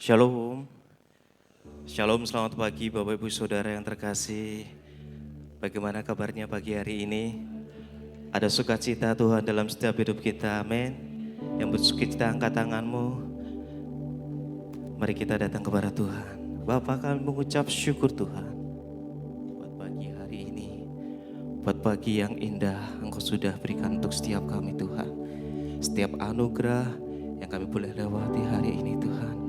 Shalom, Shalom, selamat pagi Bapak Ibu Saudara yang terkasih. Bagaimana kabarnya pagi hari ini? Ada sukacita Tuhan dalam setiap hidup kita, amin. Yang bersukacita angkat tanganmu. Mari kita datang kepada Tuhan. Bapa, kami mengucap syukur Tuhan buat pagi hari ini, buat pagi yang indah Engkau sudah berikan untuk setiap kami Tuhan. Setiap anugerah yang kami boleh lewati hari ini Tuhan,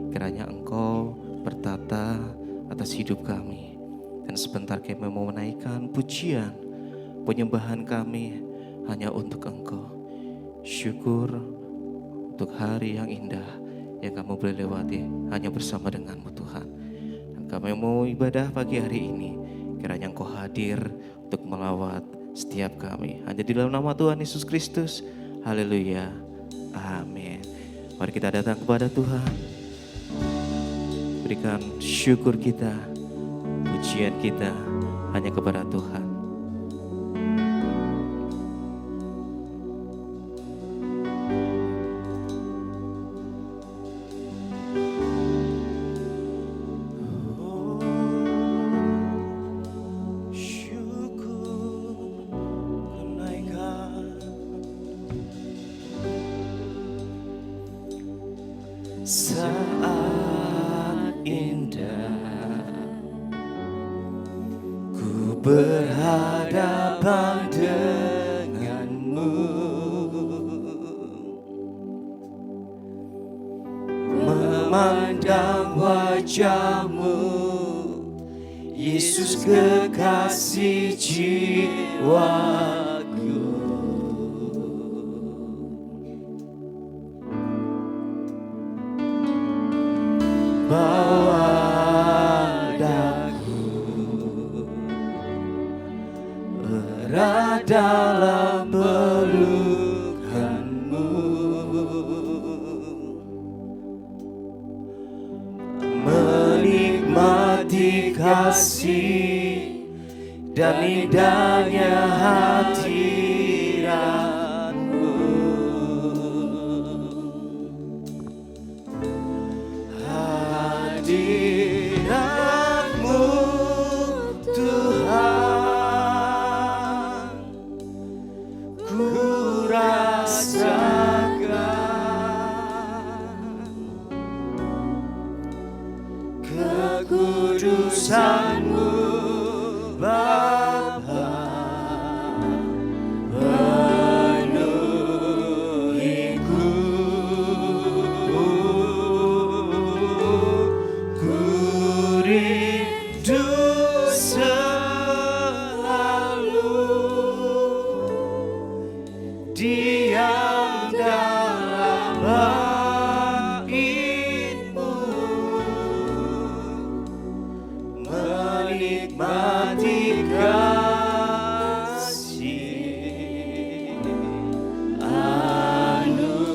kiranya Engkau bertata atas hidup kami. Dan sebentar kami mau menaikkan pujian, penyembahan kami hanya untuk Engkau. Syukur untuk hari yang indah yang kamu boleh lewati hanya bersama denganmu Tuhan. Dan kami mau ibadah pagi hari ini, kiranya Engkau hadir untuk melawat setiap kami. Hanya di dalam nama Tuhan Yesus Kristus. Haleluya. Amin. Mari kita datang kepada Tuhan. Berikan syukur kita, pujian kita hanya kepada Tuhan. Saat indah ku berhadapan denganmu, memandang wajahmu, Yesus kekasih jiwaku. Bawa daku erat dalam pelukanmu, menikmati kasih dan indahnya hadiratmu. Hadiratmu Tuhan, ku rasakan kekudusan-Mu Bapa, penuhiku. Ku rindu selalu diam dalam bait-Mu, menikmati kasih anugerah-Mu.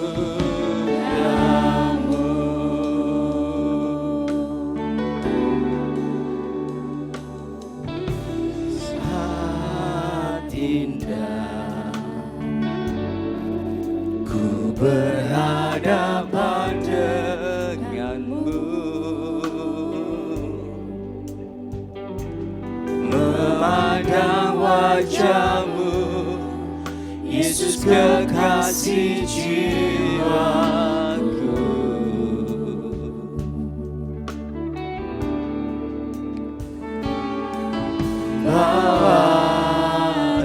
Saat indah ku berhadapan denganmu, memandang wajahmu, Yesus kekasih jiwaku. Bawa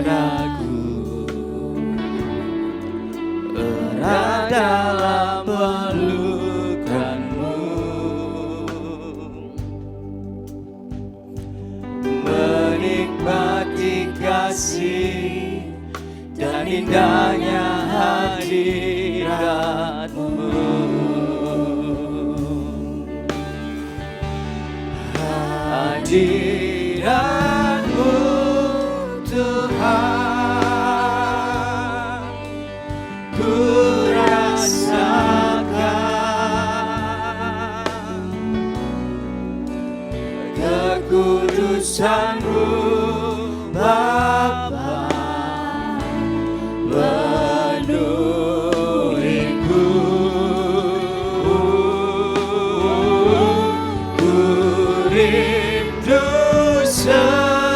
daku erat dalam pelukan-Mu, menikmati kasih dan indahnya hadirat-Mu. Hadirat-Mu Tuhan, ku rasakan kekudusan-Mu Bapa, penuhiku. rindu selalu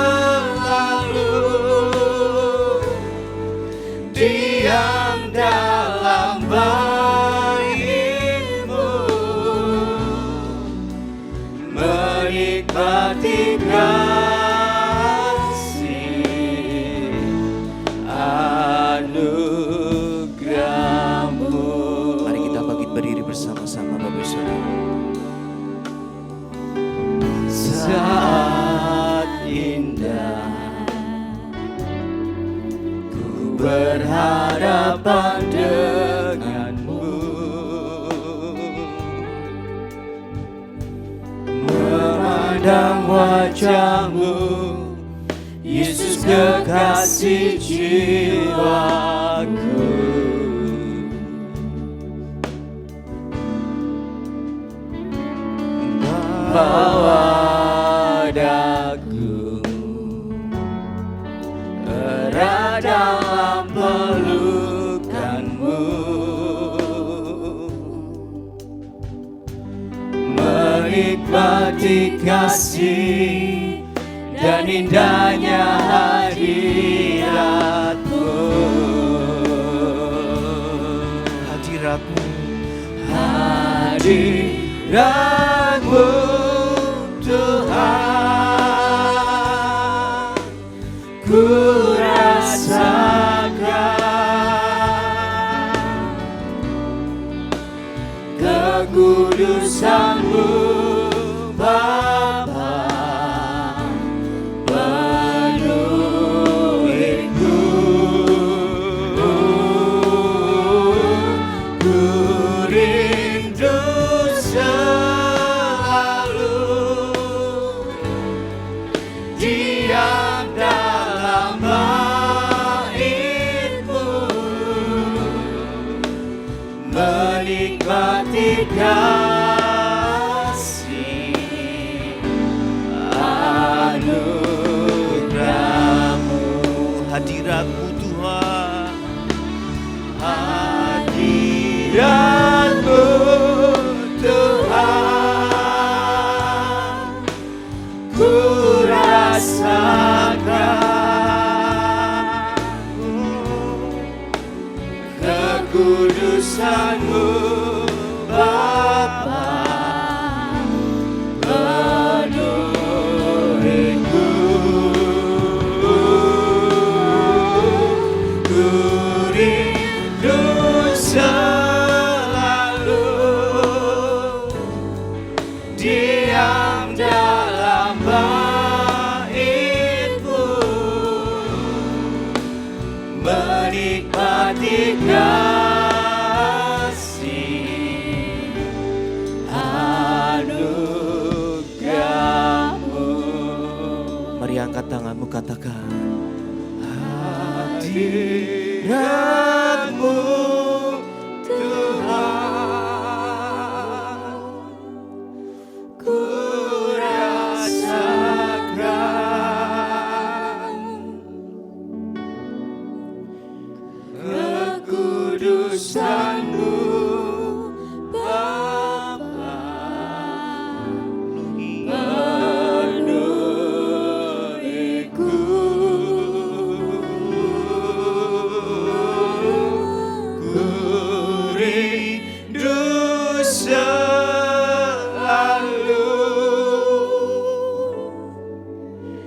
diam dalam baitmu, menikmati kasih anugerah-Mu. Mari kita bangkit berdiri bersama-sama Bapak Saudara. Saat indah ku berhadapan denganmu, memandang wajahmu, Yesus kekasih jiwaku. Bawa daku erat dalam pelukanmu, menikmati kasih dan indahnya hadirat-Mu. Hadirat-Mu, hadirat-Mu Tuhan, ku rasakan kekudusan-Mu Bapa, penuhiku, ku rindu selalu diam dalam baitmu, menikmati kasih anugerah-Mu. Hadirat-Mu Tuhan, hadirat-Mu Tuhan, ku rasakan kekudusan-Mu Bapa, penuhiku, ku rindu selalu diam dalam baitmu, menikmati kasih anugerah-Mu. Mari angkat tanganmu, katakan hadirat-Mu Tuhan, ku rasakan kekudusan-Mu Bapa, penuhiku, ku rindu selalu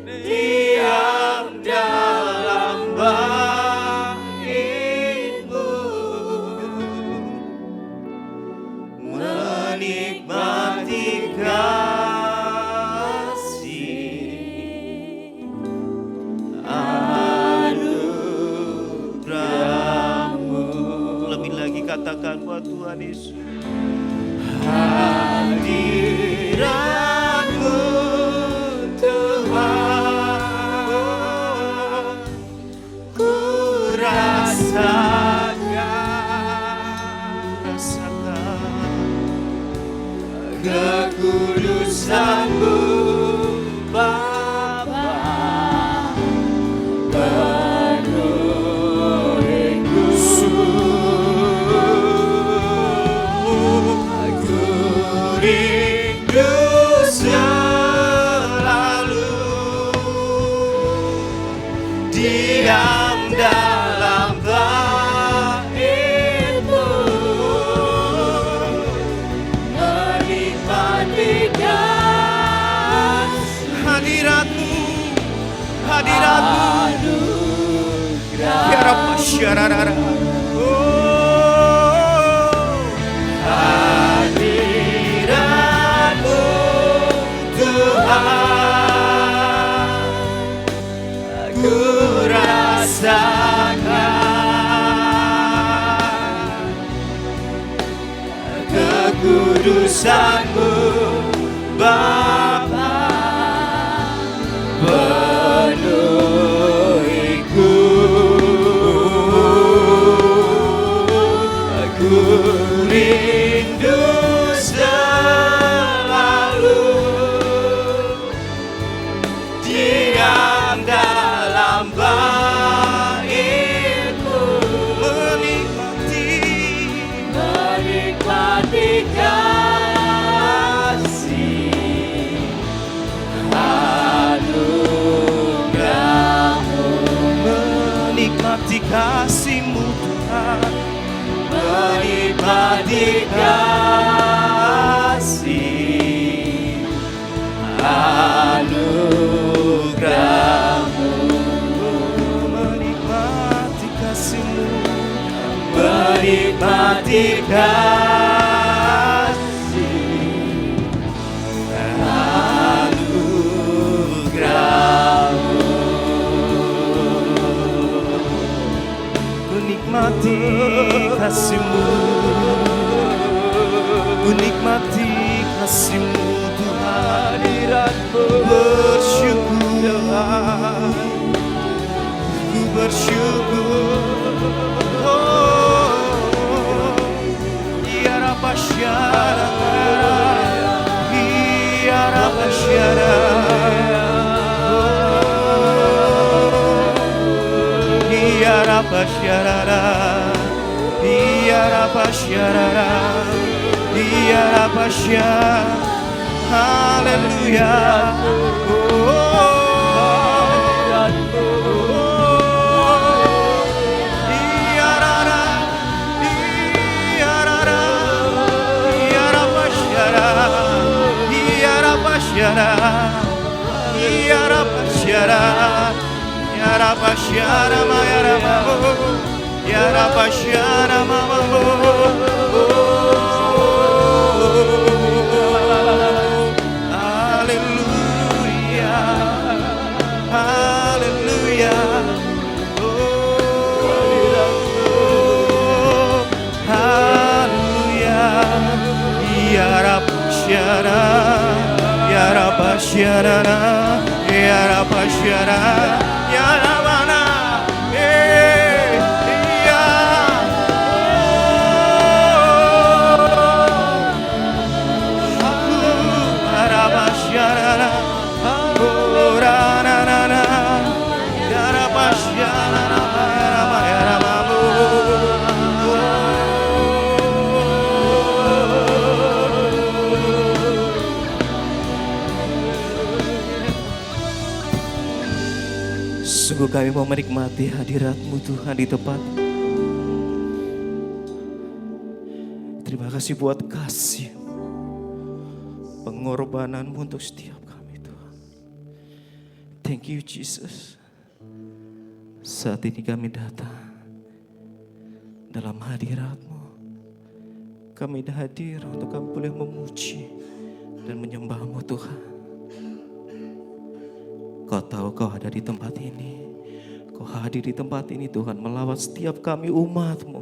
diam dalam baitmu, menikmati kasih anugerah-Mu. Lebih lagi katakan buat Tuhan Yesus, hadirat-Mu Tuhan, ku rasakan kekudusan-Mu Bapa, penuhiku, ku rindu selalu diam dalam bait-Mu, menikmati hadirat-Mu, hadirat-Mu, ya Rabb syarara. Hadirat-Mu Tuhan, ku rasakan kekudusan-Mu Bapa, penuhiku, ku rindu selalu diam dalam bait-Mu, menikmati kasih anugerah-Mu, menikmati kasih-Mu Tuhan, menikmati kasih anugerah-Mu, menikmati kasih-Mu, menikmati kasih anugerah-Mu, ku nikmati kasih-Mu, ku nikmati kasih-Mu Tuhan, bersyukur, ku bersyukur. Oh, ya Rabb syara, ya Rabb syara, ya Rabb syara, ya Rabb syara, ya Rabb syara. Haleluya. Haleluya. Haleluya. Ya Rabb syara, ya Rabb syara, ya Rabb syara, ya Rabbana. Sungguh kami mau menikmati hadirat-Mu Tuhan di tempat. Terima kasih buat kasih, pengorbanan-Mu untuk setiap kami Tuhan. Thank you Jesus. Saat ini kami datang dalam hadirat-Mu. Kami hadir untuk kami boleh memuji dan menyembah-Mu Tuhan. Kau tahu Kau ada di tempat ini. Kau hadir di tempat ini Tuhan, melawat setiap kami umat-Mu.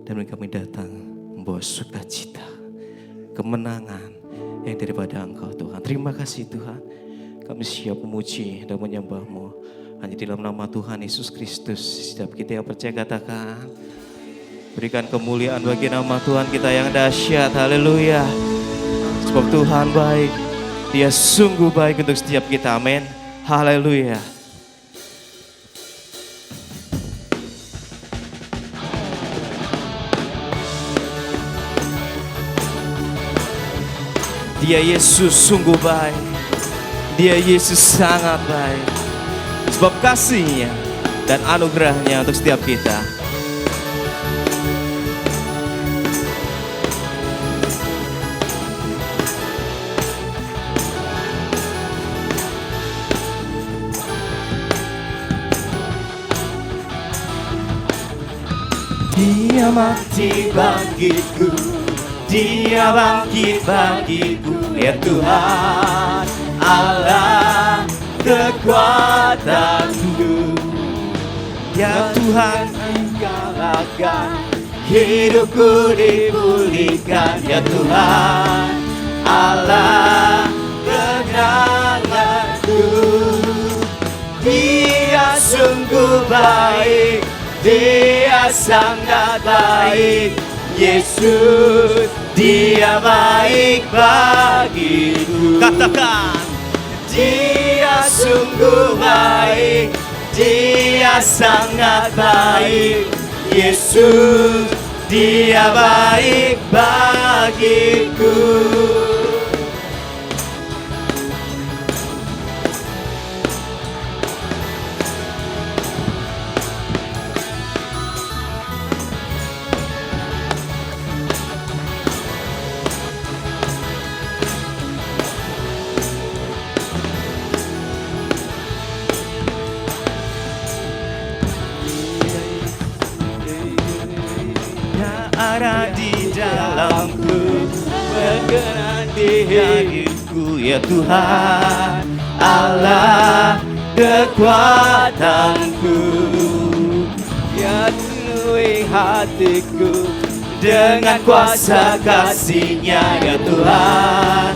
Dan kami datang membawa sukacita, kemenangan yang daripada Engkau Tuhan. Terima kasih Tuhan. Kami siap memuji dan menyembah-Mu. Hanya di dalam nama Tuhan Yesus Kristus. Setiap kita yang percaya katakan, berikan kemuliaan bagi nama Tuhan kita yang dahsyat. Haleluya. Sebab Tuhan baik. Dia sungguh baik untuk setiap kita. Amin. Haleluya. Dia Yesus sungguh baik. Dia Yesus sangat baik. sebab kasih-Nya dan anugerah-Nya untuk setiap kita. Dia mati bagiku, Dia bangkit bagiku, ya Tuhan Allah kekuatanku. Ya Tuhan, Engkau akan hidupku dipulihkan, ya Tuhan Allah kemenanganku. Dia sungguh baik, Dia sangat baik, Yesus, Dia baik bagiku. Katakan, Dia sungguh baik, Dia sangat baik, Yesus, Dia baik bagiku. Ada di dalamku, berkenan di hidupku, ya Tuhan Allah kekuatanku. Ya penuhi hatiku dengan kuasa kasih-Nya, ya Tuhan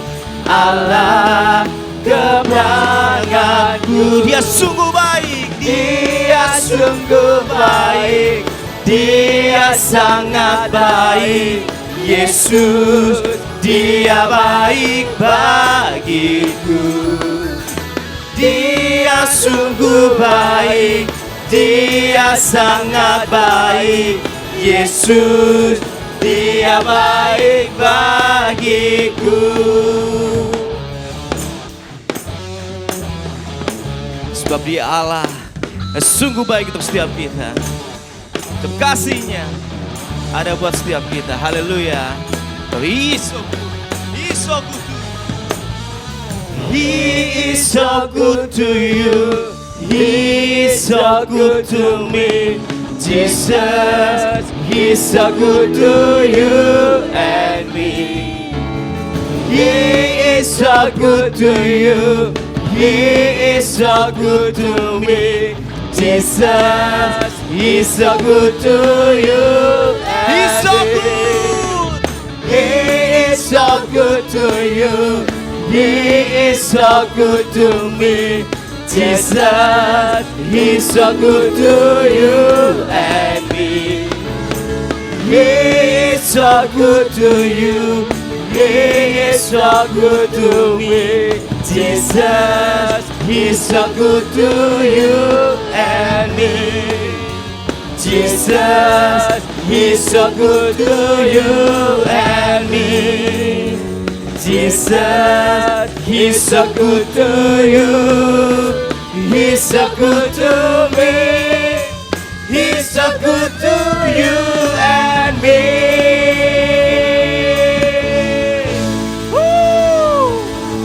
Allah kemenanganku. Dia sungguh baik, Dia sungguh baik, Dia sangat baik, Yesus, Dia baik bagiku. Dia sungguh baik, Dia sangat baik, Yesus, Dia baik bagiku. Sebab Dia Allah sungguh baik untuk setiap kita. Kasih-Nya ada buat setiap kita. Haleluya. He is so good. He is so good to you. He is so good to you. He is so good to me. Jesus, He is so good to you and me. He is so good to you. He is so good to me. Jesus, He's so good to you. He's so good. He is so good to you. He is so good to me. Jesus, He's so good to you and me. He is so good to you. He is so good to me. Jesus, He's so good to you and me. Jesus, He's so good to you and me. Jesus, He's so good to you. He's so good to me. He's so good to you and me.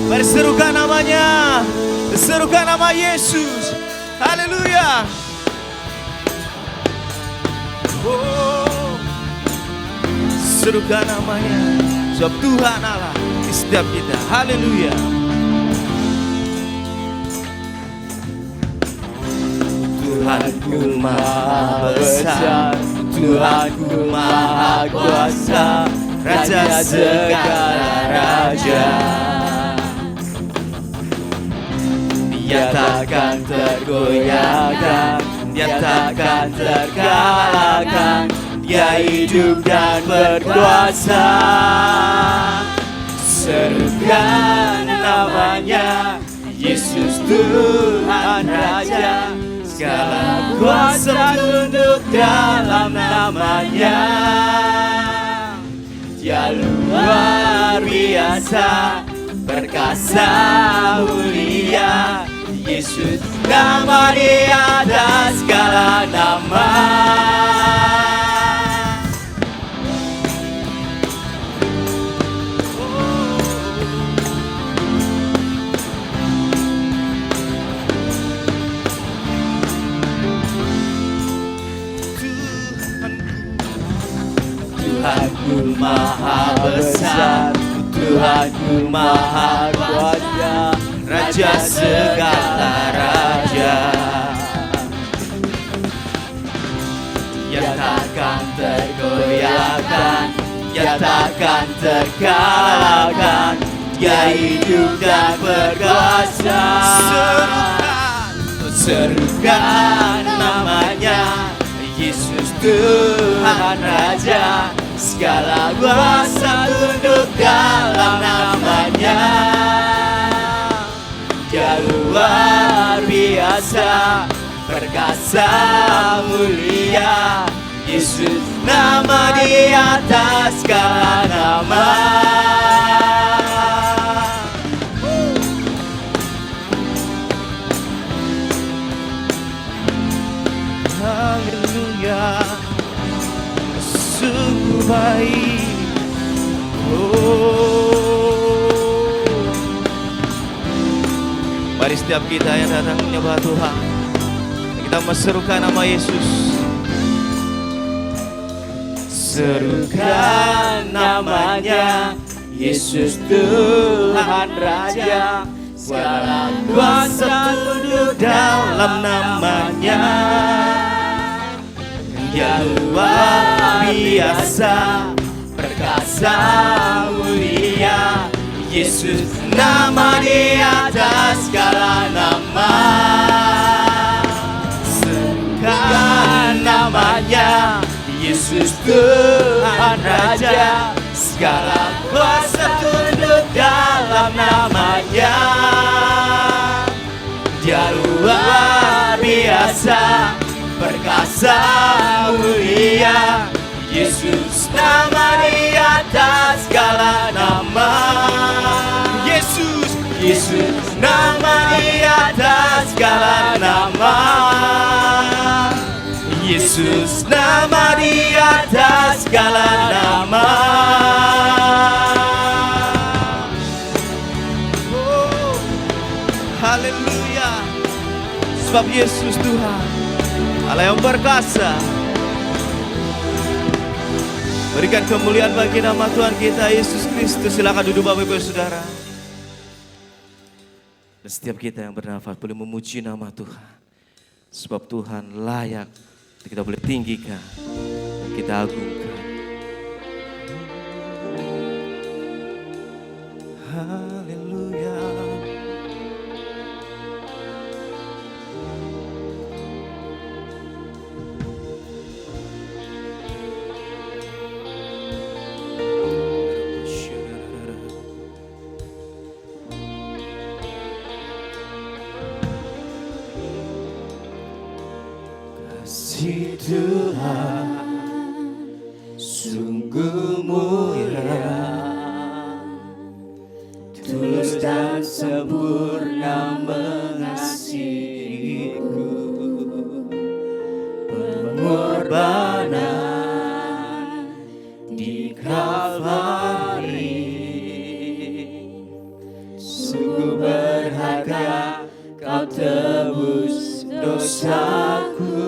Berserukan namanya, serukan nama Yesus. Haleluya. Serukan namanya, sebab Tuhan Allah di setiap kita. Haleluya. Tuhanku maha besar, Tuhanku maha kuasa, Raja segala raja. Dia takkan tergoyahkan, Dia takkan terkalahkan, Dia hidup dan berkuasa. Serukan namanya, Yesus Tuhan Raja. Segala kuasa tunduk dalam namanya. Dia luar biasa, perkasa mulia, Yesus nama di atas segala nama. Tuhanku maha besar, Tuhanku maha kuasa, Raja segala raja, yang takkan tergoyahkan, yang takkan terkalahkan, Dia hidup dan berkuasa. Serukan namanya, Yesus Tuhan Raja, segala kuasa tunduk dalam namanya. Dia luar biasa, perkasa mulia, Yesus nama di atas segala nama. Haleluya, sungguh baik. Mari setiap kita yang datang menyembah Tuhan, kita menserukan nama Yesus. Serukan namanya, Yesus Tuhan Raja, segala kuasa tunduk dalam namanya. Dia luar biasa, perkasa mulia, Yesus nama di atas segala nama. Serukan namanya, Yesus Tuhan Raja, segala kuasa tunduk dalam namanya. Dia luar biasa, perkasa mulia, Yesus nama di atas segala nama. Yesus nama di atas segala nama. Yesus nama di atas segala nama. Oh, haleluya. Sebab Yesus Tuhan, Allah yang perkasa. Berikan kemuliaan bagi nama Tuhan kita Yesus Kristus. Silakan duduk Bapak Ibu Saudara. Dan setiap kita yang bernafas boleh memuji nama Tuhan. Sebab Tuhan layak kita boleh tinggikan, kita agungkan. Haleluya. Kasih Tuhan sungguh mulia, tulus dan sempurna mengasihiku. Pengorbanan di Kalvari sungguh berharga, Kau tebus dosaku.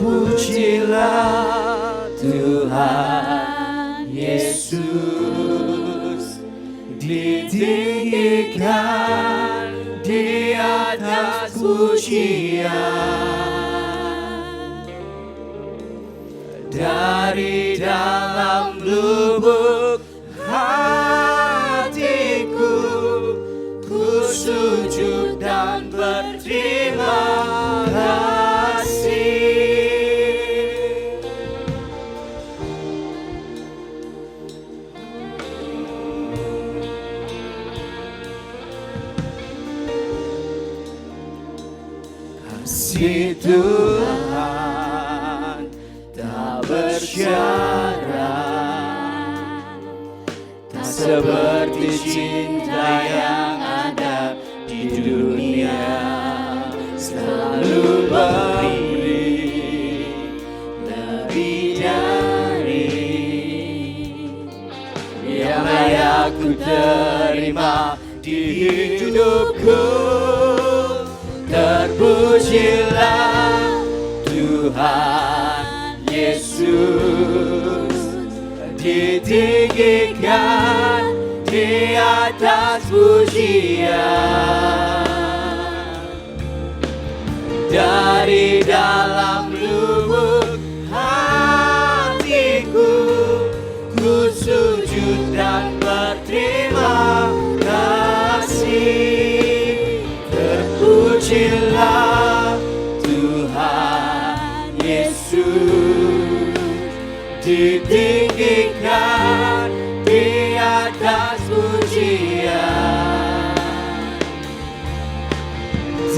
Terpujilah Tuhan Yesus, ditinggikan di atas pujian. Dari dalam lubuk hatiku, ku sujud dan berterima kasih. Kasih Tuhan tak bersyarat, tak seperti cinta yang ada di dunia selalu memberi lebih dari yang layak ku terima di hidupku. Terpujilah Tuhan Yesus, ditinggikan di atas pujian. Dari dalam lubuk hatiku, ku sujud dan berterima kasih. Terpujilah Tuhan Yesus, ditinggikan di atas pujian.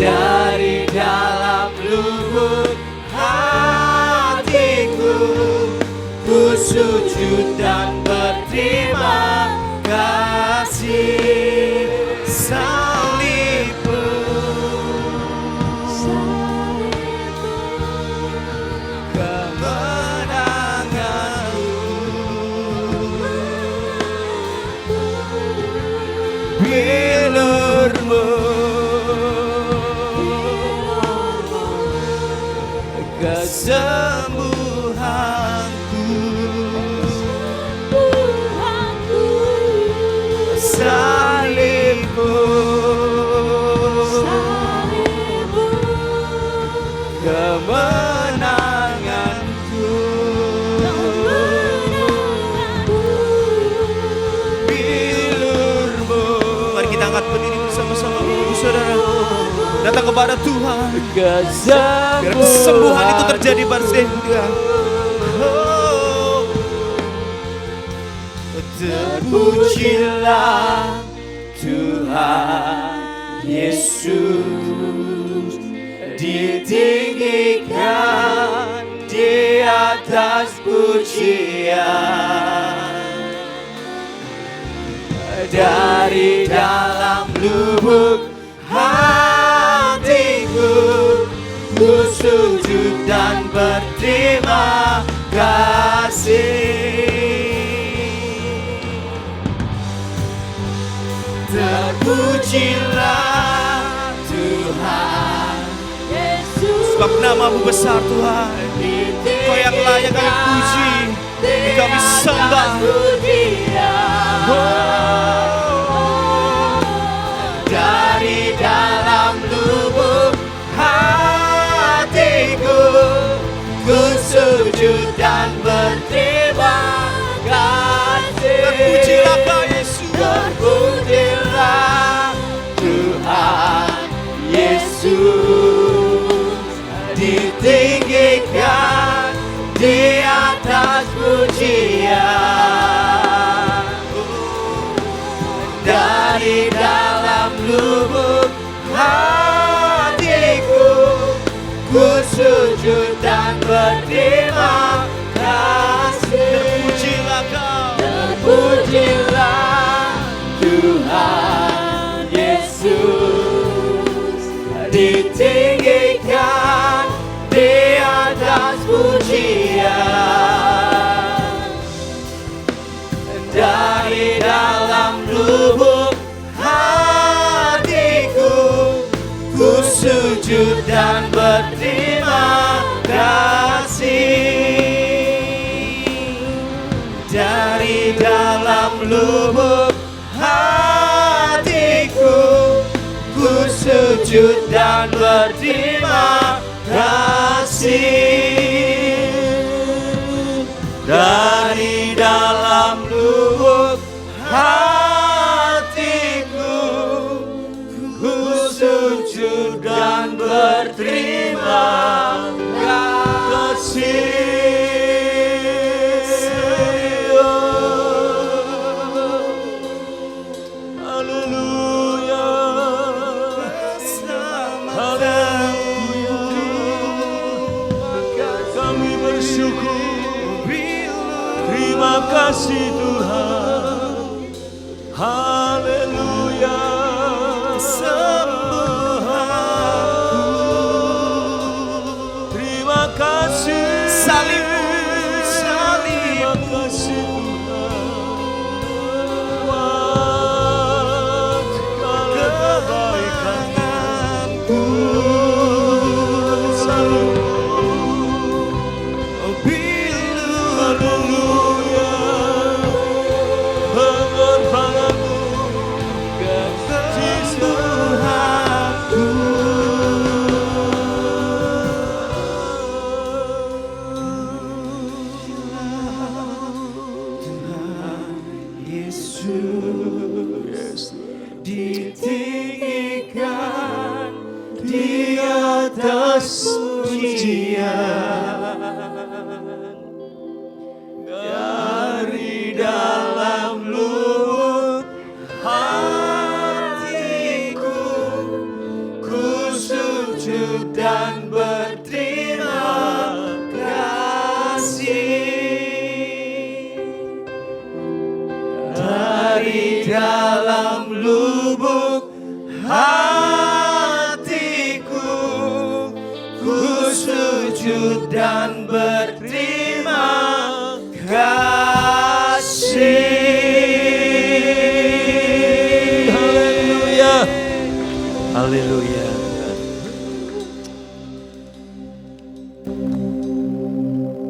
Dari dalam lubuk hatiku, ku sujud dan berterima kasih. Salibmu, bilurmu, kesembuhanku, salibmu, kemenanganku, bilurmu. Mari kita angkat berdiri bersama-sama, saudara. Datang kepada Tuhan. Biar kesembuhan itu terjadi pada setiap. Terpujilah Tuhan Yesus, ditinggikan di atas pujian. Dari dalam lubuk hatiku, ku sujud dan berterima kasih. Terpujilah Tuhan Yesus, sebab nama-Mu besar Tuhan. Kau yang layak kami puji, kami sembah. Dari dalam lubuk hatiku, ku sujud dan berterima kasih. Terpujilah Kau Yesus, terpujilah Tuhan Yesus, ditinggikan di atas pujian. Dari dalam lubuk hatiku, ku sujud dan berterima kasih. Terpujilah Kau, terpujilah Tuhan Yesus, ditinggikan di atas pujian. Dari dalam lubuk hatiku, ku sujud dan berterima kasih. Dari dalam lubuk hatiku, ku sujud dan berterima kasih. Dari dalam lubuk hatiku, ku sujud dan berterima kasih. Haleluya, selamat datang Yesus ditinggikan di atas pujian dari dalam lubuk hatiku, ku sujud dan berterima kasih. Dari dalam lubuk hatiku, ku sujud dan berterima kasih. Haleluya, haleluya.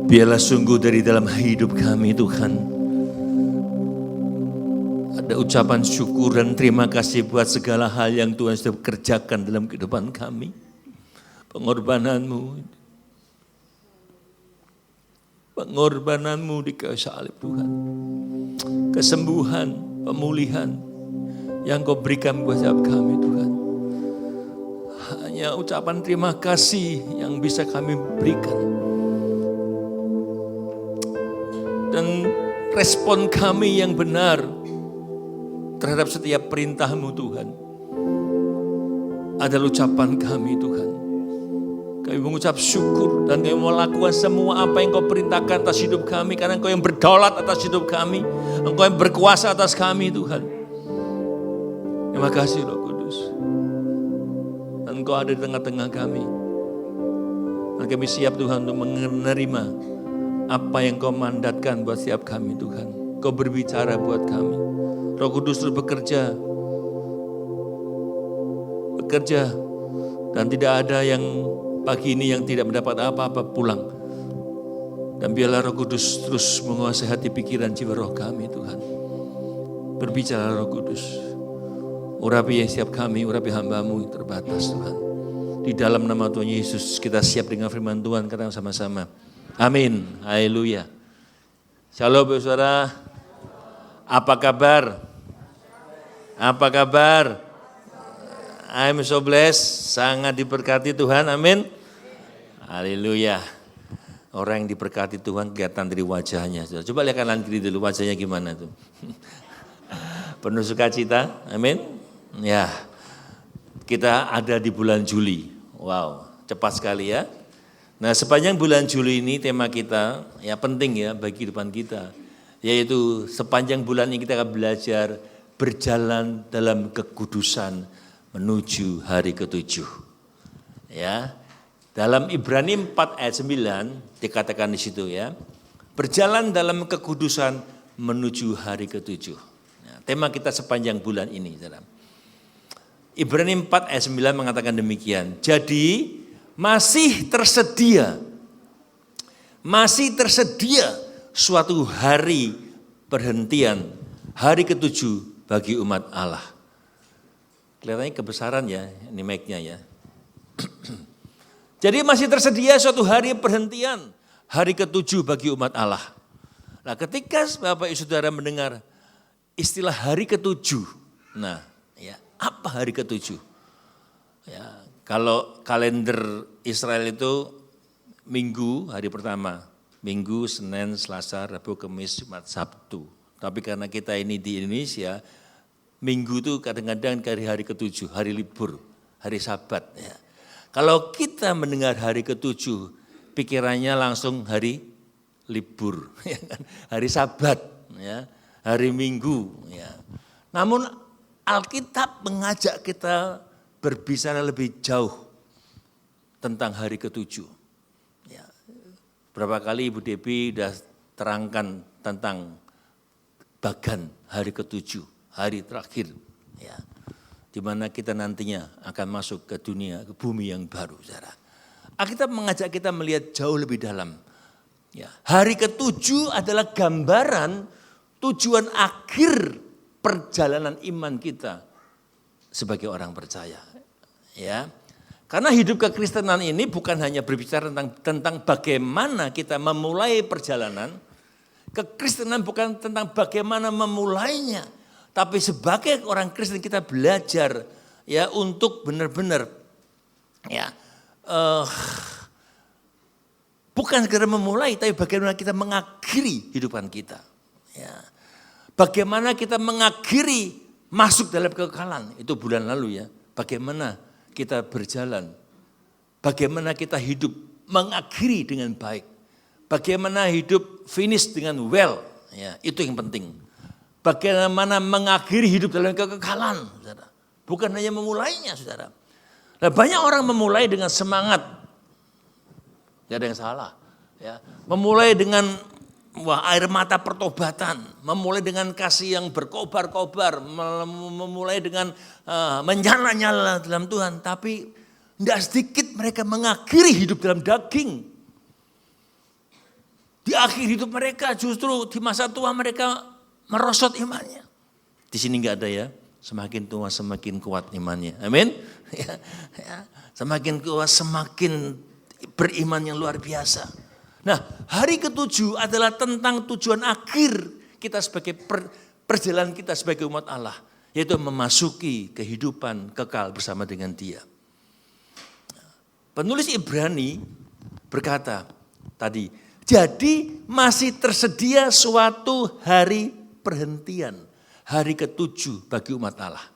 Biarlah sungguh dari dalam hidup kami Tuhan, ada ucapan syukur dan terima kasih buat segala hal yang Tuhan sudah kerjakan dalam kehidupan kami. Pengorbananmu di kayu salib Tuhan. Kesembuhan, pemulihan yang Kau berikan buat setiap kami Tuhan. Hanya ucapan terima kasih yang bisa kami berikan. Dan respon kami yang benar terhadap setiap perintah-Mu Tuhan adalah ucapan kami Tuhan. Kami mengucap syukur dan kami melakukan semua apa yang Kau perintahkan atas hidup kami, karena Engkau yang berdaulat atas hidup kami, Engkau yang berkuasa atas kami Tuhan. Terima kasih Roh Kudus. Dan Engkau ada di tengah-tengah kami. Dan kami siap Tuhan untuk menerima apa yang Kau mandatkan buat setiap kami Tuhan. Kau berbicara buat kami. Roh Kudus terus bekerja. Dan tidak ada yang pagi ini yang tidak mendapat apa-apa pulang. Dan biarlah Roh Kudus terus menguasai hati, pikiran, jiwa, roh kami Tuhan. Berbicara Roh Kudus. Urapi setiap kami, urapi hamba-Mu yang terbatas Tuhan. Di dalam nama Tuhan Yesus kita siap dengan firman Tuhan, katakan sama-sama. Amin. Haleluya. Shalom saudara. Apa kabar? Apa kabar? I'm so blessed. Sangat diberkati Tuhan. Amin. Haleluya. Orang yang diberkati Tuhan kelihatan dari wajahnya. Coba lihat kanan kiri dulu, wajahnya gimana tuh. Penuh sukacita. Amin. Ya. Kita ada di bulan Juli. Wow, cepat sekali ya. Nah, sepanjang bulan Juli ini tema kita ya penting ya bagi kehidupan kita, yaitu sepanjang bulan ini kita akan belajar berjalan dalam kekudusan menuju hari ke-7. Ya. Dalam Ibrani 4 ayat 9 dikatakan di situ ya, berjalan dalam kekudusan menuju hari ke-7. Nah, tema kita sepanjang bulan ini, Saudara. Ibrani 4 ayat 9 mengatakan demikian. Jadi masih tersedia suatu hari perhentian, hari ke-7 bagi umat Allah. Kelihatannya kebesaran ya, ini mic-nya ya. Jadi masih tersedia suatu hari perhentian, hari ke-7 bagi umat Allah. Nah, ketika Bapak Ibu Saudara mendengar istilah hari ke-7, nah ya, apa hari ke-7? Ya, kalau kalender Israel itu Minggu hari pertama, Minggu, Senin, Selasa, Rabu, Kamis, Jumat, Sabtu. Tapi karena kita ini di Indonesia, Minggu itu kadang-kadang hari ke-7, hari libur, hari Sabat. Ya. Kalau kita mendengar hari ke-7, pikirannya langsung hari libur, ya kan? Hari Sabat, ya, hari Minggu. Ya. Namun Alkitab mengajak kita berbicara lebih jauh tentang hari ke-7. Ya. Berapa kali Ibu Devi sudah terangkan tentang bagan hari ke-7, hari terakhir. Ya. Di mana kita nantinya akan masuk ke dunia, ke bumi yang baru. Saudara. Alkitab mengajak kita melihat jauh lebih dalam. Ya. Hari ke-7 adalah gambaran tujuan akhir perjalanan iman kita sebagai orang percaya. Ya, karena hidup kekristenan ini bukan hanya berbicara tentang bagaimana kita memulai perjalanan, Kekristenan bukan tentang bagaimana memulainya, tapi sebagai orang Kristen kita belajar ya untuk benar-benar ya bukan sekedar memulai, tapi bagaimana kita mengakhiri hidupan kita. Ya. Bagaimana kita mengakhiri masuk dalam kekekalan, itu bulan lalu ya. Bagaimana kita berjalan, bagaimana kita hidup mengakhiri dengan baik. Bagaimana hidup finish dengan well, ya, itu yang penting. Bagaimana mengakhiri hidup dalam kekekalan, saudara. Bukan hanya memulainya, saudara. Nah, banyak orang memulai dengan semangat, gak ada yang salah. Ya. Memulai dengan air mata pertobatan, memulai dengan kasih yang berkobar-kobar, memulai dengan menyala-nyala dalam Tuhan. Tapi tidak sedikit mereka mengakhiri hidup dalam daging. Di akhir hidup mereka justru di masa tua mereka merosot imannya. Di sini nggak ada ya, semakin tua semakin kuat imannya. Amin. Ya, ya. Semakin tua semakin beriman yang luar biasa. Nah, hari ke-7 adalah tentang tujuan akhir kita sebagai perjalanan kita sebagai umat Allah, yaitu memasuki kehidupan kekal bersama dengan Dia. Penulis Ibrani berkata tadi, jadi masih tersedia suatu hari perhentian, hari ke-7 bagi umat Allah.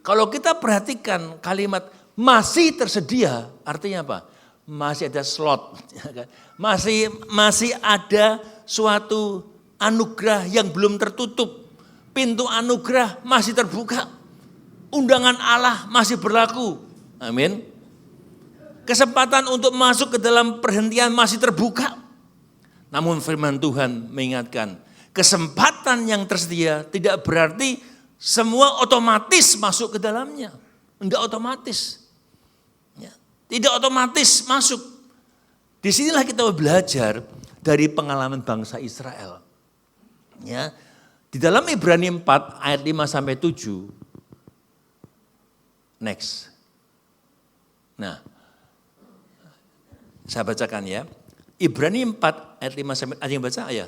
Kalau kita perhatikan kalimat masih tersedia, artinya apa? Masih ada slot, masih ada suatu anugerah yang belum tertutup. Pintu anugerah masih terbuka. Undangan Allah masih berlaku. Amin. Kesempatan untuk masuk ke dalam perhentian masih terbuka. Namun firman Tuhan mengingatkan, kesempatan yang tersedia tidak berarti semua otomatis masuk ke dalamnya. Enggak otomatis. Ya, tidak otomatis masuk. Disinilah kita belajar dari pengalaman bangsa Israel. Ya, di dalam Ibrani 4 ayat 5 sampai 7. Next. Nah, saya bacakan ya. Ibrani 4 ayat 5 sampai, ada yang baca ya?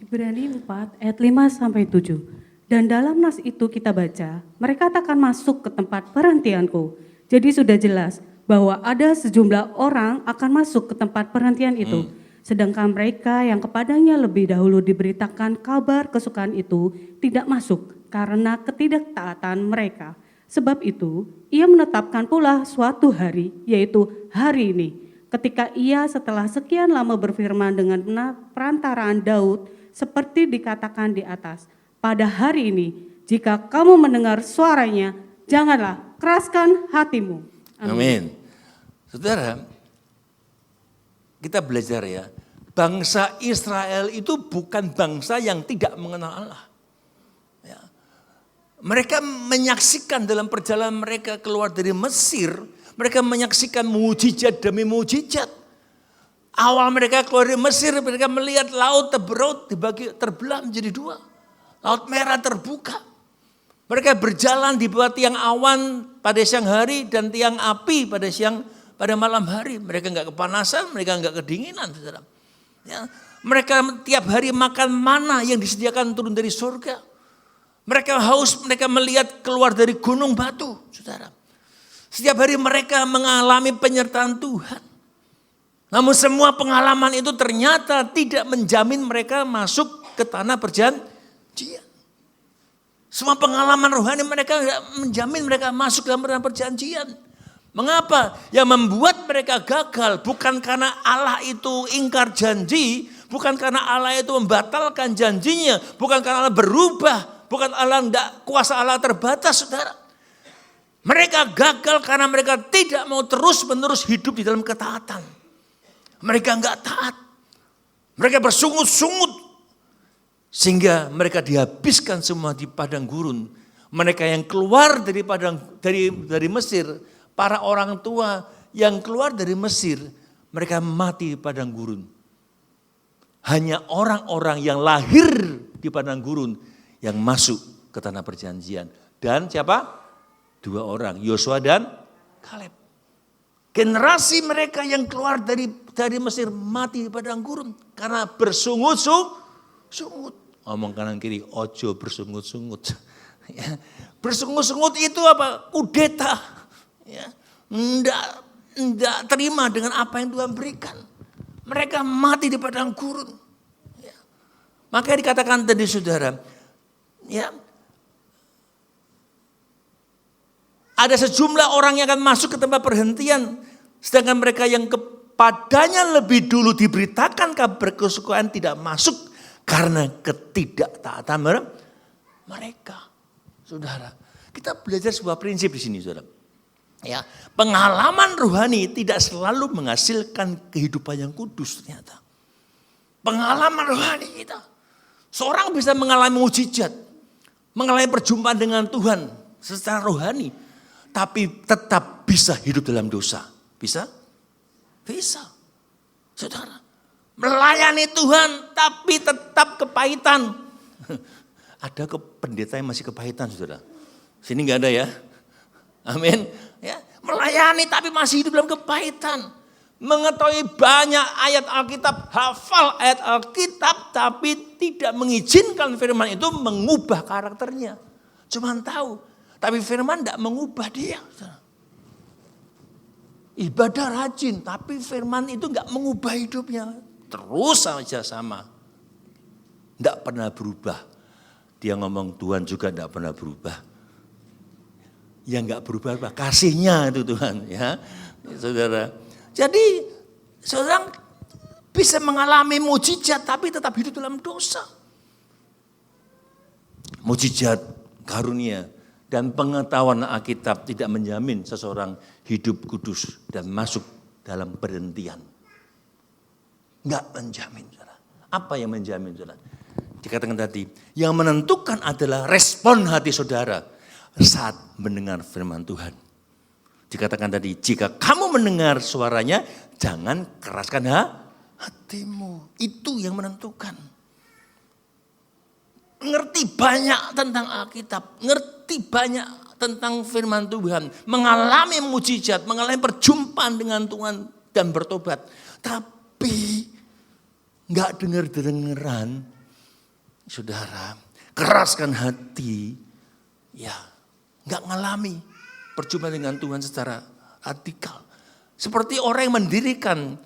Ibrani 4 ayat 5 sampai 7. Dan dalam nas itu kita baca, mereka takkan masuk ke tempat perhentianku. Jadi sudah jelas bahwa ada sejumlah orang akan masuk ke tempat perhentian itu. Sedangkan mereka yang kepadanya lebih dahulu diberitakan kabar kesukaan itu tidak masuk karena ketidaktaatan mereka. Sebab itu ia menetapkan pula suatu hari, yaitu hari ini. Ketika ia setelah sekian lama berfirman dengan perantaraan Daud seperti dikatakan di atas. Pada hari ini jika kamu mendengar suaranya, janganlah keraskan hatimu. Amin. Saudara, kita belajar ya, bangsa Israel itu bukan bangsa yang tidak mengenal Allah. Ya. Mereka menyaksikan dalam perjalanan mereka keluar dari Mesir, mereka menyaksikan mujizat demi mujizat. Awal mereka keluar dari Mesir, mereka melihat laut terbelah menjadi dua. Laut merah terbuka. Mereka berjalan di bawah tiang awan pada siang hari dan tiang api pada malam hari. Mereka enggak kepanasan, mereka enggak kedinginan, saudara. Ya, mereka tiap hari makan mana yang disediakan turun dari surga. Mereka haus, mereka melihat keluar dari gunung batu, saudara. Setiap hari mereka mengalami penyertaan Tuhan. Namun semua pengalaman itu ternyata tidak menjamin mereka masuk ke tanah perjanjian. Semua pengalaman rohani mereka tidak menjamin mereka masuk dalam tanah perjanjian. Mengapa? Yang membuat mereka gagal bukan karena Allah itu ingkar janji, bukan karena Allah itu membatalkan janjinya, bukan karena Allah berubah, bukan Allah tidak, kuasa Allah terbatas, saudara. Mereka gagal karena mereka tidak mau terus-menerus hidup di dalam ketaatan. Mereka enggak taat. Mereka bersungut-sungut. Sehingga mereka dihabiskan semua di padang gurun. Mereka yang keluar dari Mesir, para orang tua yang keluar dari Mesir, mereka mati di padang gurun. Hanya orang-orang yang lahir di padang gurun yang masuk ke tanah perjanjian. Dan siapa? 2 orang, Yosua dan Kaleb. Generasi mereka yang keluar dari Mesir mati di padang gurun karena bersungut-sungut. Sungut. Ngomong kanan kiri, ojo bersungut-sungut. Ya. Bersungut-sungut itu apa? Kudeta. Ya. Nggak terima dengan apa yang Tuhan berikan. Mereka mati di padang gurun. Ya. Makanya dikatakan tadi saudara, ya, ada sejumlah orang yang akan masuk ke tempat perhentian, sedangkan mereka yang kepadanya lebih dulu diberitakan kabar kesukaan tidak masuk karena ketidaktaatan mereka. Saudara, kita belajar sebuah prinsip di sini, saudara. Ya, pengalaman rohani tidak selalu menghasilkan kehidupan yang kudus ternyata. Pengalaman rohani kita. Seorang bisa mengalami mujizat, mengalami perjumpaan dengan Tuhan secara rohani, tapi tetap bisa hidup dalam dosa. Bisa? Bisa. Saudara, melayani Tuhan tapi tetap kepahitan. Ada pendeta yang masih kepahitan, saudara. Sini nggak ada ya. Amin. Ya, melayani tapi masih hidup dalam kepahitan. Mengetahui banyak ayat Alkitab, hafal ayat Alkitab, tapi tidak mengizinkan firman itu mengubah karakternya. Cuman tahu, tapi firman tidak mengubah dia. Ibadah rajin, tapi firman itu nggak mengubah hidupnya. Terus saja sama. Tidak pernah berubah. Dia ngomong Tuhan juga tidak pernah berubah. Yang nggak berubah apa? Kasihnya itu Tuhan, ya, saudara. Jadi seorang bisa mengalami mujizat tapi tetap hidup dalam dosa. Mujizat, karunia, dan pengetahuan Alkitab tidak menjamin seseorang hidup kudus dan masuk dalam perhentian. Enggak menjamin, saudara. Apa yang menjamin, saudara? Dikatakan tadi, yang menentukan adalah respon hati saudara saat mendengar firman Tuhan. Dikatakan tadi, jika kamu mendengar suaranya, jangan keraskan hatimu. Itu yang menentukan. Ngerti banyak tentang Alkitab, ngerti banyak tentang firman Tuhan, mengalami mujizat, mengalami perjumpaan dengan Tuhan dan bertobat. Tapi nggak dengar-dengaran, saudara, keraskan hati, ya nggak ngalami perjumpaan dengan Tuhan secara radikal. Seperti orang yang mendirikan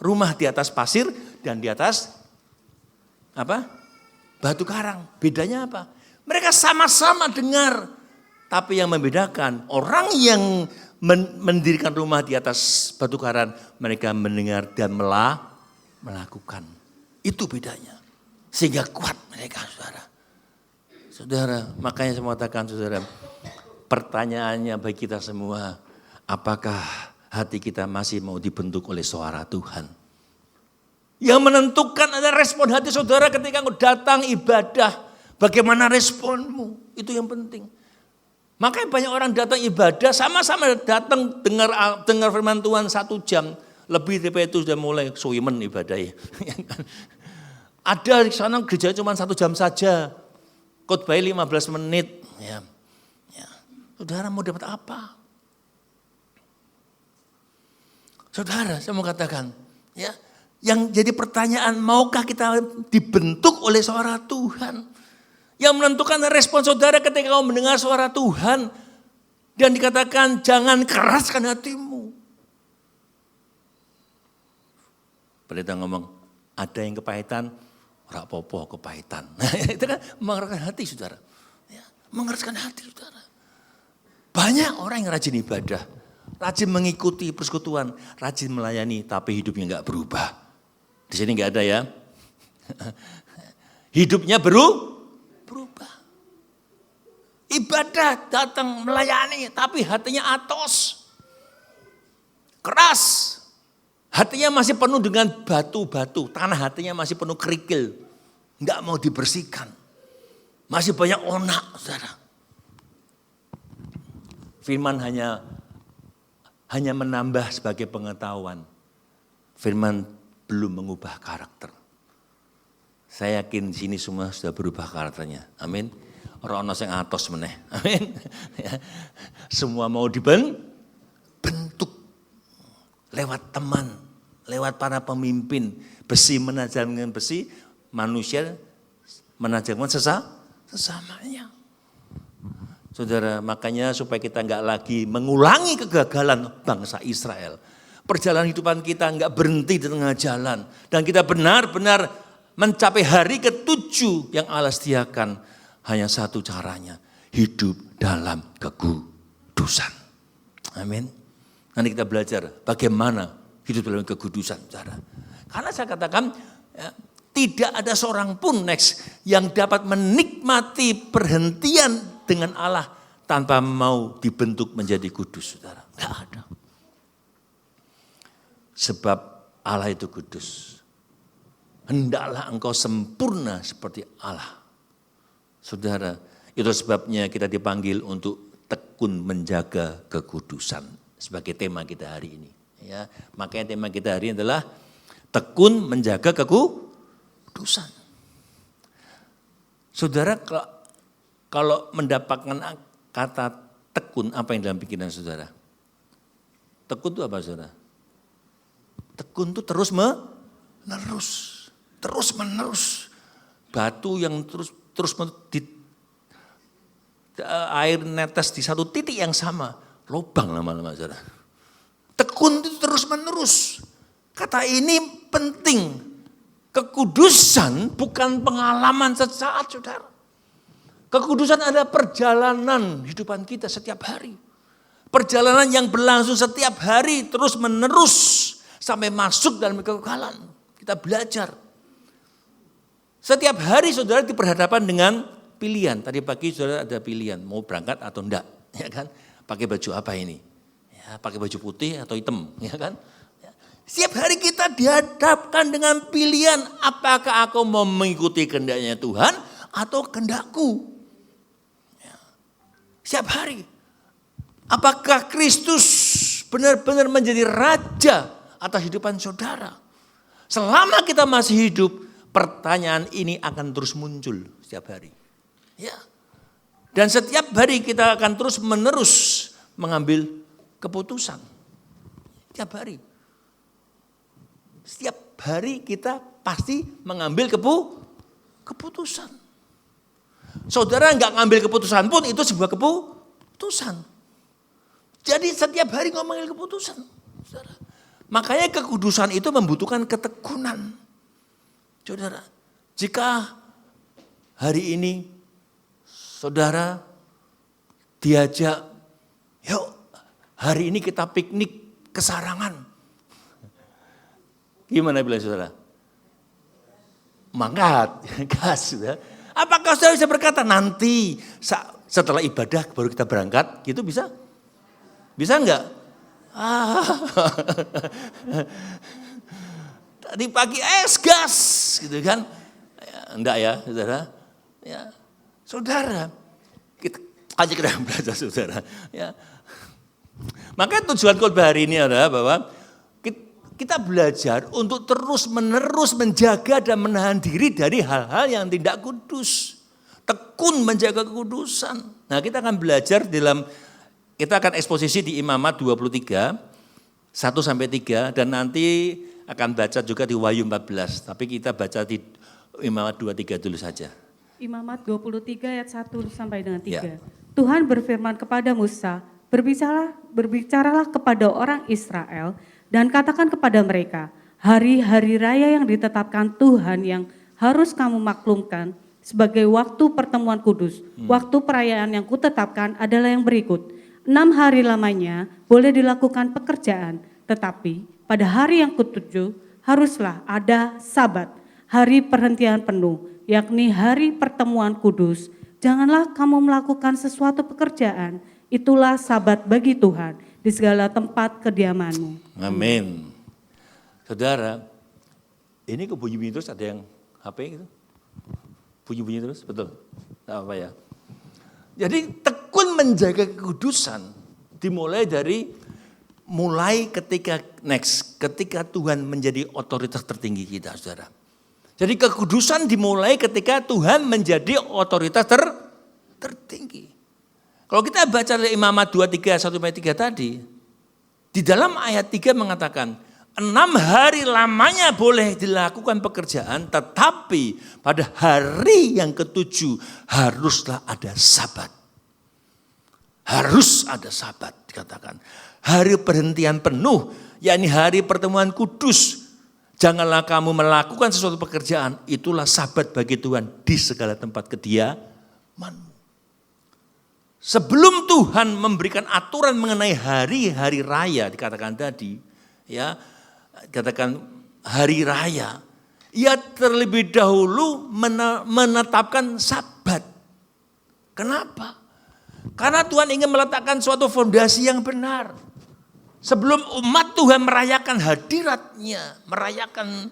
rumah di atas pasir dan di atas apa? Batu karang. Bedanya apa? Mereka sama-sama dengar, tapi yang membedakan orang yang mendirikan rumah di atas batu karang, mereka mendengar dan melakukan. Itu bedanya. Sehingga kuat mereka, saudara. Saudara, makanya saya mengatakan, saudara, pertanyaannya bagi kita semua, apakah hati kita masih mau dibentuk oleh suara Tuhan? Yang menentukan adalah respon hati saudara ketika engkau datang ibadah. Bagaimana responmu? Itu yang penting. Makanya banyak orang datang ibadah, sama-sama datang dengar firman Tuhan 1 jam. Lebih dari itu sudah mulai suwimen ibadahnya. Ada di sana gereja cuma 1 jam saja. Khotbah 15 menit. Ya. Saudara mau dapat apa? Saudara, saya mau katakan, ya, yang jadi pertanyaan, maukah kita dibentuk oleh suara Tuhan? Yang menentukan respon saudara ketika kau mendengar suara Tuhan dan dikatakan jangan keraskan hatimu. Pendeta ngomong, ada yang kepahitan, ora popo kepahitan. Nah, itu kan mengeraskan hati, saudara. Ya, mengeraskan hati, saudara. Banyak orang yang rajin ibadah, rajin mengikuti persekutuan, rajin melayani, tapi hidupnya enggak berubah. Di sini enggak ada ya. Hidupnya berubah. Ibadah, datang melayani, tapi hatinya atos. Keras. Hatinya masih penuh dengan batu-batu, tanah hatinya masih penuh kerikil. Enggak mau dibersihkan. Masih banyak onak, saudara. Firman hanya menambah sebagai pengetahuan. Firman belum mengubah karakter. Saya yakin di sini semua sudah berubah karakternya. Amin. Orang yang atos meneh. Amin. Semua mau dibentuk. Lewat teman, lewat para pemimpin, besi menajam dengan besi, manusia menajamkan sesamanya. Saudara, makanya supaya kita enggak lagi mengulangi kegagalan bangsa Israel. Perjalanan hidupan kita enggak berhenti di tengah jalan. Dan kita benar-benar mencapai hari ke-7 yang Allah sediakan. Hanya satu caranya, hidup dalam kekudusan. Amin. Nanti kita belajar bagaimana hidup dalam kekudusan. Saudara. Karena saya katakan, ya, tidak ada seorang pun yang dapat menikmati perhentian dengan Allah tanpa mau dibentuk menjadi kudus, saudara. Tidak ada. Sebab Allah itu kudus. Hendaklah engkau sempurna seperti Allah. Saudara, itu sebabnya kita dipanggil untuk tekun menjaga kekudusan. Sebagai tema kita hari ini. Ya, makanya tema kita hari ini adalah tekun menjaga kekudusan. Saudara, kalau mendapatkan kata tekun, apa yang dalam pikiran saudara? Tekun itu apa saudara? Tekun itu terus menerus. Batu yang terus air netes di satu titik yang sama, lubang lama-lama saudara. Tekun itu terus menerus. Kata ini penting. Kekudusan bukan pengalaman sesaat saudara. Kekudusan adalah perjalanan hidupan kita setiap hari. Perjalanan yang berlangsung setiap hari terus menerus sampai masuk dalam kekekalan. Kita belajar. Setiap hari saudara diperhadapkan dengan pilihan. Tadi pagi saudara ada pilihan mau berangkat atau enggak, ya kan? Pakai baju apa ini? Ya, pakai baju putih atau hitam, ya kan? Setiap hari kita dihadapkan dengan pilihan, apakah aku mau mengikuti kehendaknya Tuhan atau kehendakku. Setiap hari. Apakah Kristus benar-benar menjadi raja atas kehidupan saudara? Selama kita masih hidup, pertanyaan ini akan terus muncul setiap hari. Ya. Dan setiap hari kita akan terus menerus mengambil keputusan. Setiap hari. Setiap hari kita pasti mengambil keputusan. Saudara enggak ngambil keputusan pun itu sebuah keputusan. Jadi setiap hari kau mengambil keputusan. Saudara. Makanya kekudusan itu membutuhkan ketekunan. Saudara, jika hari ini saudara diajak, yuk hari ini kita piknik ke Sarangan. Gimana bilang saudara? Mangkat, gas. Apakah saudara bisa berkata nanti setelah ibadah baru kita berangkat? Gitu bisa? Bisa enggak? Tadi pagi gas gitu kan? Ya, enggak ya saudara? Ya, saudara, kita belajar saudara. Ya. Maka tujuan khotbah hari ini adalah bahwa kita belajar untuk terus-menerus menjaga dan menahan diri dari hal-hal yang tidak kudus. Tekun menjaga kekudusan. Nah kita akan belajar kita akan eksposisi di Imamat 23, 1-3 dan nanti akan baca juga di Wahyu 14. Tapi kita baca di Imamat 23 dulu saja. Imamat 23 ayat 1 sampai dengan 3. Ya. Tuhan berfirman kepada Musa, berbicaralah kepada orang Israel dan katakan kepada mereka, hari-hari raya yang ditetapkan Tuhan yang harus kamu maklumkan sebagai waktu pertemuan kudus. Waktu perayaan yang kutetapkan adalah yang berikut. 6 hari lamanya boleh dilakukan pekerjaan, tetapi pada hari yang ke-7 haruslah ada Sabat, hari perhentian penuh, yakni hari pertemuan kudus. Janganlah kamu melakukan sesuatu pekerjaan, itulah Sabat bagi Tuhan di segala tempat kediamanmu. Amin. Saudara, ini kok bunyi-bunyi terus ada yang HP gitu? Bunyi-bunyi terus, betul? Tidak apa ya. Jadi tekun menjaga kekudusan dimulai ketika Tuhan menjadi otoritas tertinggi kita, saudara. Jadi kekudusan dimulai ketika Tuhan menjadi otoritas tertinggi. Kalau kita baca dari Imamat 23, 1-3 tadi, di dalam ayat 3 mengatakan, 6 hari lamanya boleh dilakukan pekerjaan, tetapi pada hari yang ke-7 haruslah ada Sabat. Harus ada Sabat dikatakan. Hari perhentian penuh, yakni hari pertemuan kudus. Janganlah kamu melakukan sesuatu pekerjaan, itulah Sabat bagi Tuhan di segala tempat kediamanmu. Sebelum Tuhan memberikan aturan mengenai hari-hari raya dikatakan tadi, ya, katakan hari raya, ia terlebih dahulu menetapkan Sabat. Kenapa? Karena Tuhan ingin meletakkan suatu fondasi yang benar. Sebelum umat Tuhan merayakan hadiratnya, merayakan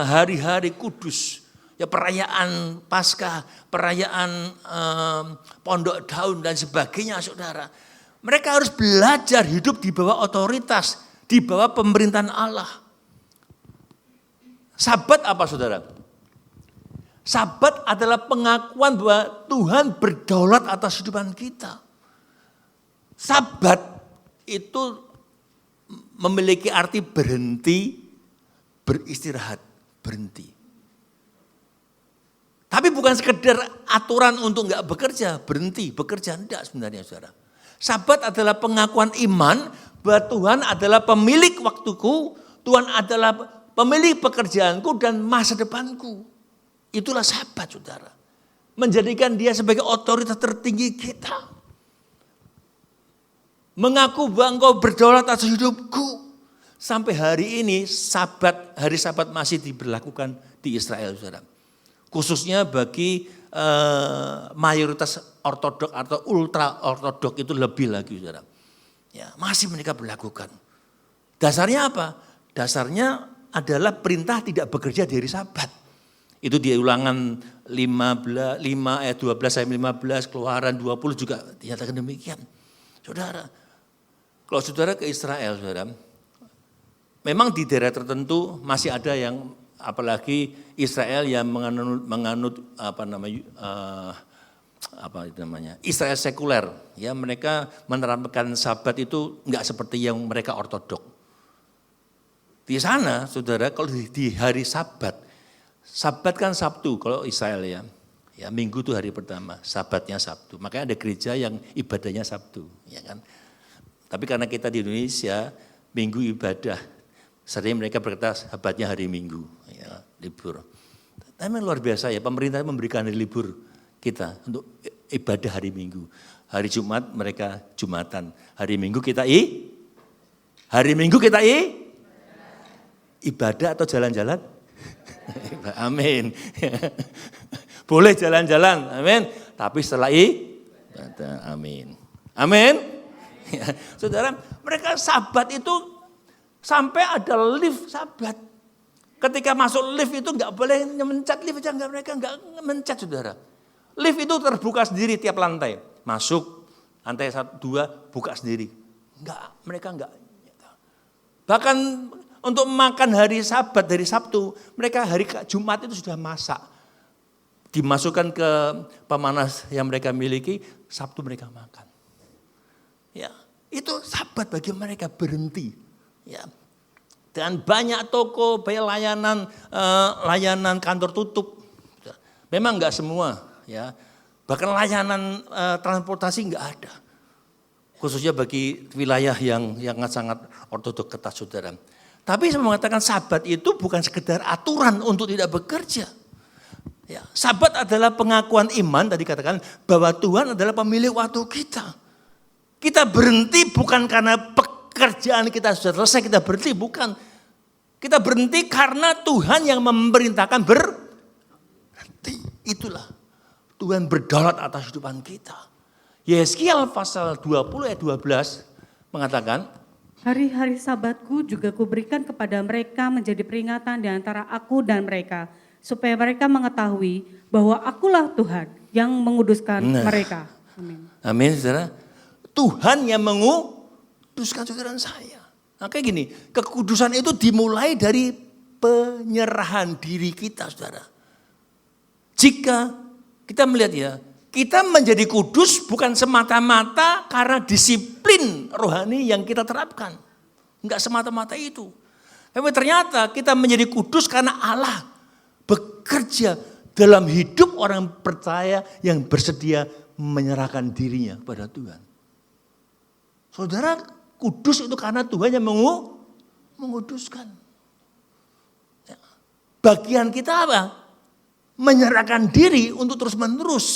hari-hari kudus, ya perayaan Paskah, perayaan Pondok Daun dan sebagainya, saudara. Mereka harus belajar hidup di bawah otoritas, di bawah pemerintahan Allah. Sabat apa, saudara? Sabat adalah pengakuan bahwa Tuhan berdaulat atas kehidupan kita. Sabat itu memiliki arti berhenti, beristirahat, berhenti. Tapi bukan sekedar aturan untuk enggak bekerja, berhenti, bekerja, enggak sebenarnya, saudara. Sabat adalah pengakuan iman bahwa Tuhan adalah pemilik waktuku, Tuhan adalah pemilik pekerjaanku dan masa depanku. Itulah Sabat, saudara. Menjadikan dia sebagai otoritas tertinggi kita. Mengaku bahwa engkau berdaulat atas hidupku. Sampai hari ini Sabat, hari Sabat masih diberlakukan di Israel, saudara. Khususnya bagi mayoritas ortodok atau ultra ortodok itu lebih lagi, saudara. Ya, masih mereka berlakukan. Dasarnya apa? Dasarnya adalah perintah tidak bekerja di hari Sabat. Itu di Ulangan 5 ayat 12 sampai 15, Keluaran 20 juga dinyatakan demikian. Saudara, kalau saudara ke Israel, saudara, memang di daerah tertentu masih ada yang, apalagi Israel yang menganut Israel sekuler, ya, mereka menerapkan Sabat itu enggak seperti yang mereka ortodok. Di sana, saudara, kalau di hari Sabat kan Sabtu kalau Israel, ya. Ya, Minggu itu hari pertama, Sabatnya Sabtu. Makanya ada gereja yang ibadahnya Sabtu, ya kan. Tapi karena kita di Indonesia Minggu ibadah, sering mereka berkata Sabatnya hari Minggu, ya, libur. Tapi luar biasa, ya, pemerintah memberikan hari libur kita untuk ibadah hari Minggu. Hari Jumat mereka Jumatan, hari Minggu kita ibadah atau jalan-jalan? Amin. Boleh jalan-jalan, amin. Tapi setelah ibadah, amin. Amin. Ya, saudara, mereka Sabat itu sampai ada lift Sabat. Ketika masuk lift itu enggak boleh mencet lift aja, mereka enggak mencet, saudara. Lift itu terbuka sendiri tiap lantai. Masuk lantai 1, 2 buka sendiri. Mereka enggak. Bahkan untuk makan hari Sabat, dari Sabtu, mereka hari Jumat itu sudah masak. Dimasukkan ke pemanas yang mereka miliki, Sabtu mereka makan. Ya, itu Sabat bagi mereka, berhenti. Ya. Dan banyak toko, banyak layanan kantor tutup. Memang enggak semua, ya. Bahkan layanan transportasi enggak ada. Khususnya bagi wilayah yang sangat ortodok ketat, saudara. Tapi saya mengatakan Sabat itu bukan sekedar aturan untuk tidak bekerja. Ya, Sabat adalah pengakuan iman, tadi katakan bahwa Tuhan adalah pemilik waktu kita. Kita berhenti bukan karena pekerjaan kita sudah selesai, kita berhenti, bukan. Kita berhenti karena Tuhan yang memerintahkan berhenti. Itulah Tuhan berdaulat atas kehidupan kita. Yeskiel pasal 20 ayat 12 mengatakan, hari-hari Sabatku juga kuberikan kepada mereka menjadi peringatan di antara aku dan mereka, supaya mereka mengetahui bahwa akulah Tuhan yang menguduskan mereka. Amin. Amin, saudara. Tuhan yang menguduskan saudara saya. Nah, kayak gini, kekudusan itu dimulai dari penyerahan diri kita, saudara. Jika kita melihat, ya, kita menjadi kudus bukan semata-mata karena disiplin rohani yang kita terapkan. Enggak semata-mata itu. Tapi ternyata kita menjadi kudus karena Allah bekerja dalam hidup orang percaya yang bersedia menyerahkan dirinya kepada Tuhan. Saudara, kudus itu karena Tuhan yang menguduskan. Bagian kita apa? Menyerahkan diri untuk terus-menerus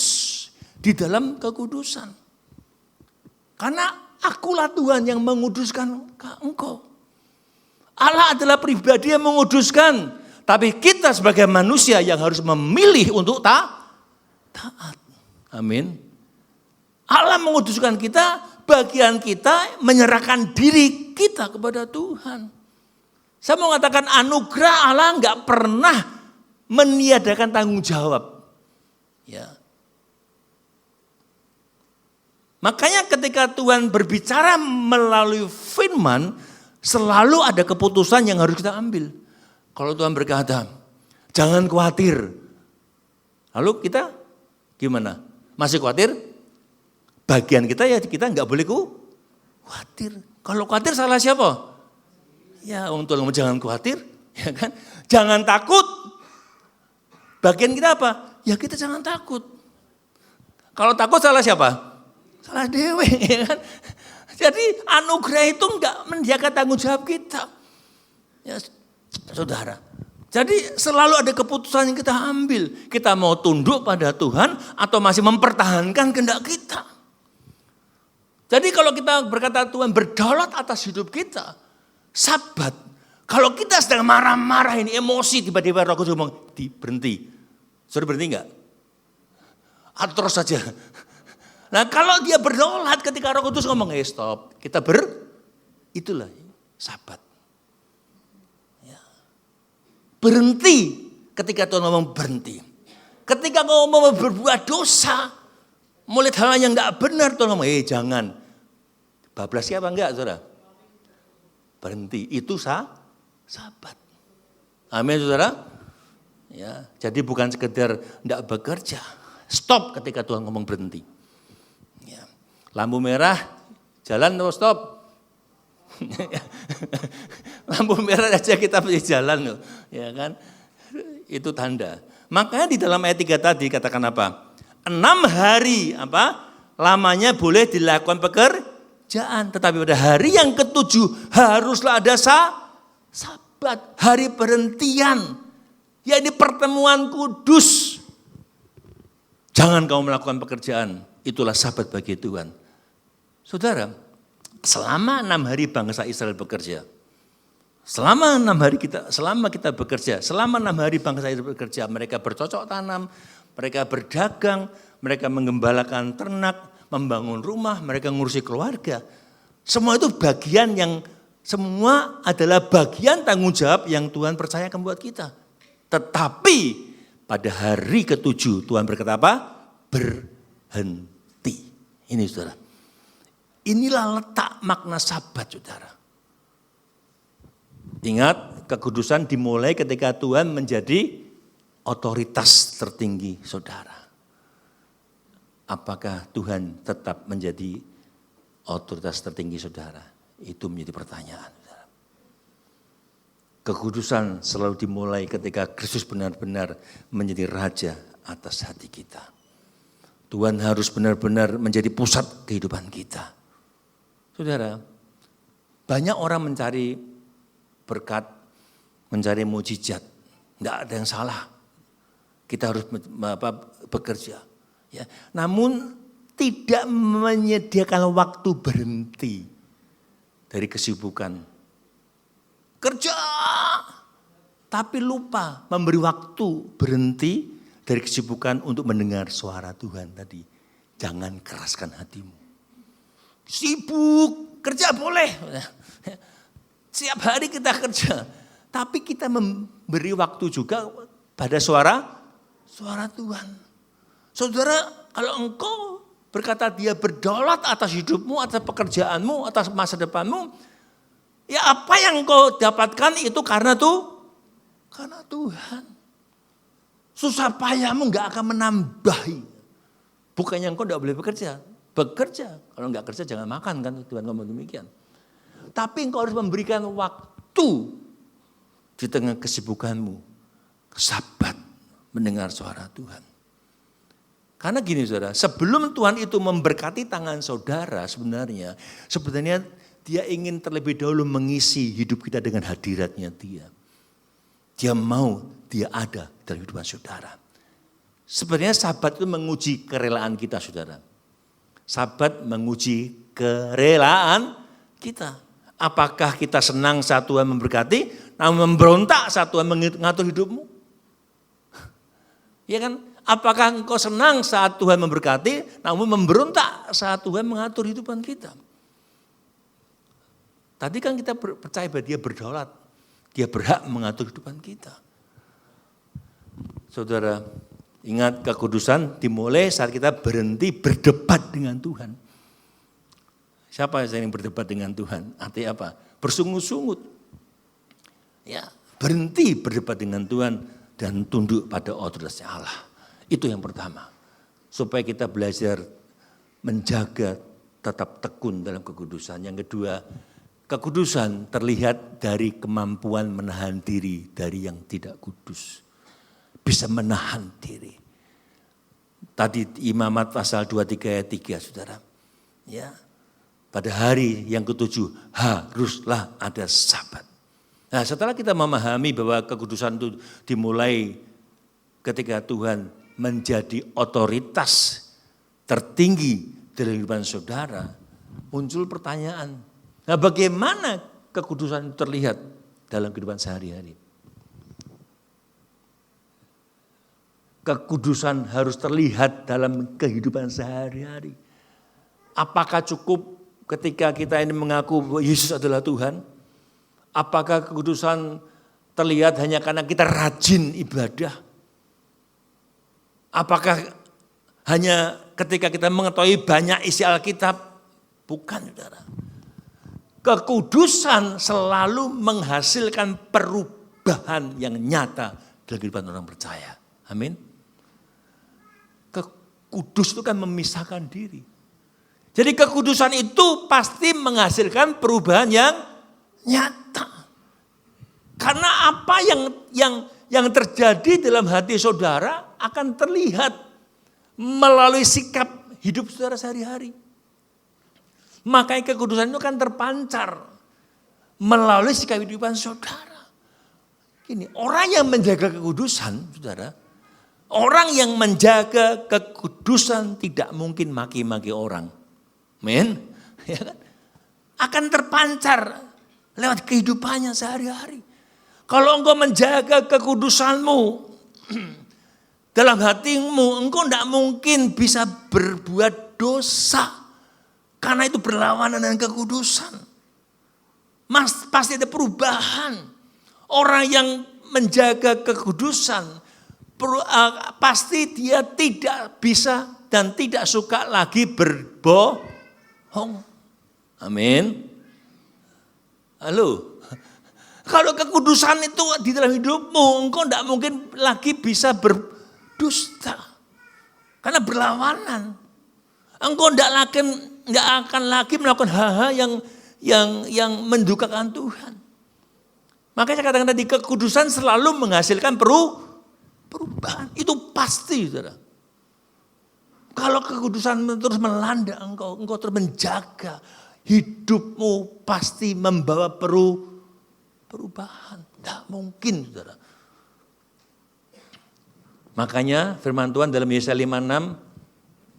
di dalam kekudusan. Karena akulah Tuhan yang menguduskan engkau. Allah adalah pribadi yang menguduskan. Tapi kita sebagai manusia yang harus memilih untuk taat. Amin. Allah menguduskan kita, bagian kita menyerahkan diri kita kepada Tuhan. Saya mau mengatakan anugerah Allah enggak pernah meniadakan tanggung jawab. Ya. Makanya ketika Tuhan berbicara melalui firman, selalu ada keputusan yang harus kita ambil. Kalau Tuhan berkata, jangan khawatir. Lalu kita gimana? Masih khawatir? Bagian kita ya kita enggak boleh khawatir. Kalau khawatir salah siapa? Ya, untuk jangan khawatir, ya kan? Jangan takut. Bagian kita apa? Ya kita jangan takut. Kalau takut salah siapa? Salah dewe, ya kan? Jadi anugerah itu enggak menjaga tanggung jawab kita. Ya, saudara. Jadi selalu ada keputusan yang kita ambil. Kita mau tunduk pada Tuhan atau masih mempertahankan kehendak kita. Jadi kalau kita berkata Tuhan berdaulat atas hidup kita, Sabat. Kalau kita sedang marah-marah ini emosi tiba-tiba Roh Kudus ngomong berhenti. Sudah berhenti enggak? Atau terus saja. Nah kalau dia berdaulat ketika Roh Kudus ngomong stop. Kita itulah Sabat. Ya. Berhenti ketika Tuhan ngomong berhenti. Ketika kau mau berbuat dosa, mulai hal yang enggak benar Tuhan ngomong jangan. Bablas siapa enggak saudara? Berhenti, itu Sabat. Amin saudara. Ya, jadi bukan sekedar tidak bekerja. Stop ketika Tuhan ngomong berhenti. Ya. Lampu merah, jalan atau stop. Lampu merah aja kita pergi jalan loh. Ya kan? Itu tanda. Makanya di dalam ayat 3 tadi katakan apa? 6 hari lamanya boleh dilakukan pekerjaan. Tetapi pada hari yang ke-7 haruslah ada Sabat, hari perhentian. Ya ini pertemuan kudus. Jangan kau melakukan pekerjaan, itulah Sabat bagi Tuhan. Saudara, selama 6 hari bangsa Israel bekerja. Selama 6 hari selama kita bekerja, selama 6 hari bangsa Israel bekerja, mereka bercocok tanam, mereka berdagang, mereka menggembalakan ternak, membangun rumah, mereka ngurusi keluarga. Semua itu bagian yang semua adalah bagian tanggung jawab yang Tuhan percayakan buat kita. Tetapi pada hari ke-7 Tuhan berkata apa? Berhenti. Ini saudara. Inilah letak makna Sabat saudara. Ingat kekudusan dimulai ketika Tuhan menjadi otoritas tertinggi saudara. Apakah Tuhan tetap menjadi otoritas tertinggi saudara? Itu menjadi pertanyaan. Saudara. Kekudusan selalu dimulai ketika Kristus benar-benar menjadi raja atas hati kita. Tuhan harus benar-benar menjadi pusat kehidupan kita. Saudara, banyak orang mencari berkat, mencari mujizat. Tidak ada yang salah. Kita harus bekerja. Ya, namun tidak menyediakan waktu berhenti dari kesibukan. Kerja, tapi lupa memberi waktu berhenti dari kesibukan untuk mendengar suara Tuhan tadi. Jangan keraskan hatimu. Sibuk, kerja boleh. Setiap hari kita kerja. Tapi kita memberi waktu juga pada suara Tuhan. Saudara, kalau engkau berkata dia berdaulat atas hidupmu, atas pekerjaanmu, atas masa depanmu, ya apa yang engkau dapatkan itu karena Tuhan. Susah payahmu enggak akan menambahi. Bukannya engkau enggak boleh bekerja. Bekerja, kalau enggak kerja jangan makan kan, Tuhan ngomong demikian. Tapi engkau harus memberikan waktu di tengah kesibukanmu, Sabat mendengar suara Tuhan. Karena gini saudara, sebelum Tuhan itu memberkati tangan saudara sebenarnya dia ingin terlebih dahulu mengisi hidup kita dengan hadiratnya dia. Dia mau dia ada dalam kehidupan saudara. Sebenarnya Sabat itu menguji kerelaan kita saudara. Sabat menguji kerelaan kita. Apakah kita senang saat Tuhan memberkati, namun memberontak saat Tuhan mengatur hidupmu? Ya kan? Apakah engkau senang saat Tuhan memberkati, namun memberontak saat Tuhan mengatur hidupan kita? Tadi kan kita percaya bahwa dia berdaulat, dia berhak mengatur hidupan kita. Saudara, ingat kekudusan dimulai saat kita berhenti berdebat dengan Tuhan. Siapa yang berdebat dengan Tuhan? Artinya apa? Bersungut-sungut. Ya, berhenti berdebat dengan Tuhan dan tunduk pada otoritasnya Allah. Itu yang pertama. Supaya kita belajar menjaga tetap tekun dalam kekudusan. Yang kedua, kekudusan terlihat dari kemampuan menahan diri dari yang tidak kudus. Bisa menahan diri. Tadi Imamat pasal 23 ayat 3 saudara. Ya, pada hari yang ketujuh haruslah ada Sabat. Nah setelah kita memahami bahwa kekudusan itu dimulai ketika Tuhan menjadi otoritas tertinggi dalam kehidupan saudara, muncul pertanyaan. Nah bagaimana kekudusan itu terlihat dalam kehidupan sehari-hari? Kekudusan harus terlihat dalam kehidupan sehari-hari. Apakah cukup ketika kita ini mengaku bahwa Yesus adalah Tuhan? Apakah kekudusan terlihat hanya karena kita rajin ibadah? Apakah hanya ketika kita mengetahui banyak isi Alkitab? Bukan, saudara. Kekudusan selalu menghasilkan perubahan yang nyata dalam kehidupan orang percaya. Amin. Kudus itu kan memisahkan diri. Jadi kekudusan itu pasti menghasilkan perubahan yang nyata. Karena apa yang terjadi dalam hati saudara akan terlihat melalui sikap hidup saudara sehari-hari. Makanya kekudusan itu kan terpancar melalui sikap hidupan saudara. Gini, orang yang menjaga kekudusan, saudara, orang yang menjaga kekudusan tidak mungkin maki-maki orang. Men, ya kan? Akan terpancar lewat kehidupannya sehari-hari. Kalau engkau menjaga kekudusanmu dalam hatimu, engkau tidak mungkin bisa berbuat dosa. Karena itu berlawanan dengan kekudusan. Pasti ada perubahan. Orang yang menjaga kekudusan, pasti dia tidak bisa dan tidak suka lagi berbohong. Amin. Halo. Kalau kekudusan itu di dalam hidupmu, engkau tidak mungkin lagi bisa berdusta. Karena berlawanan. Engkau tidak akan lagi melakukan hal-hal yang mendukakan Tuhan. Makanya saya katakan tadi, kekudusan selalu menghasilkan perubahan. Itu pasti, saudara. Kalau kekudusan terus melanda engkau terus menjaga, hidupmu pasti membawa perubahan. Tidak mungkin, saudara. Makanya firman Tuhan dalam Yesaya 56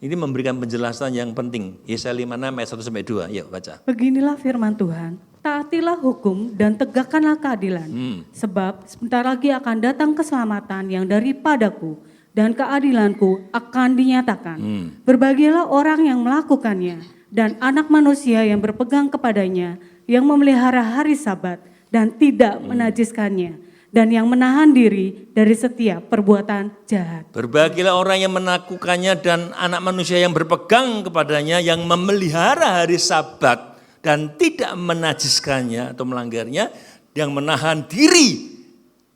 ini memberikan penjelasan yang penting. Yesaya 56 ayat 1-2. Yuk baca. Beginilah firman Tuhan, taatilah hukum dan tegakkanlah keadilan. Sebab sebentar lagi akan datang keselamatan yang daripadaku dan keadilanku akan dinyatakan. Berbahagialah orang yang melakukannya dan anak manusia yang berpegang kepadanya, yang memelihara hari Sabat dan tidak menajiskannya, dan yang menahan diri dari setiap perbuatan jahat. Berbahagialah orang yang melakukannya dan anak manusia yang berpegang kepadanya, yang memelihara hari Sabat dan tidak menajiskannya atau melanggarnya, yang menahan diri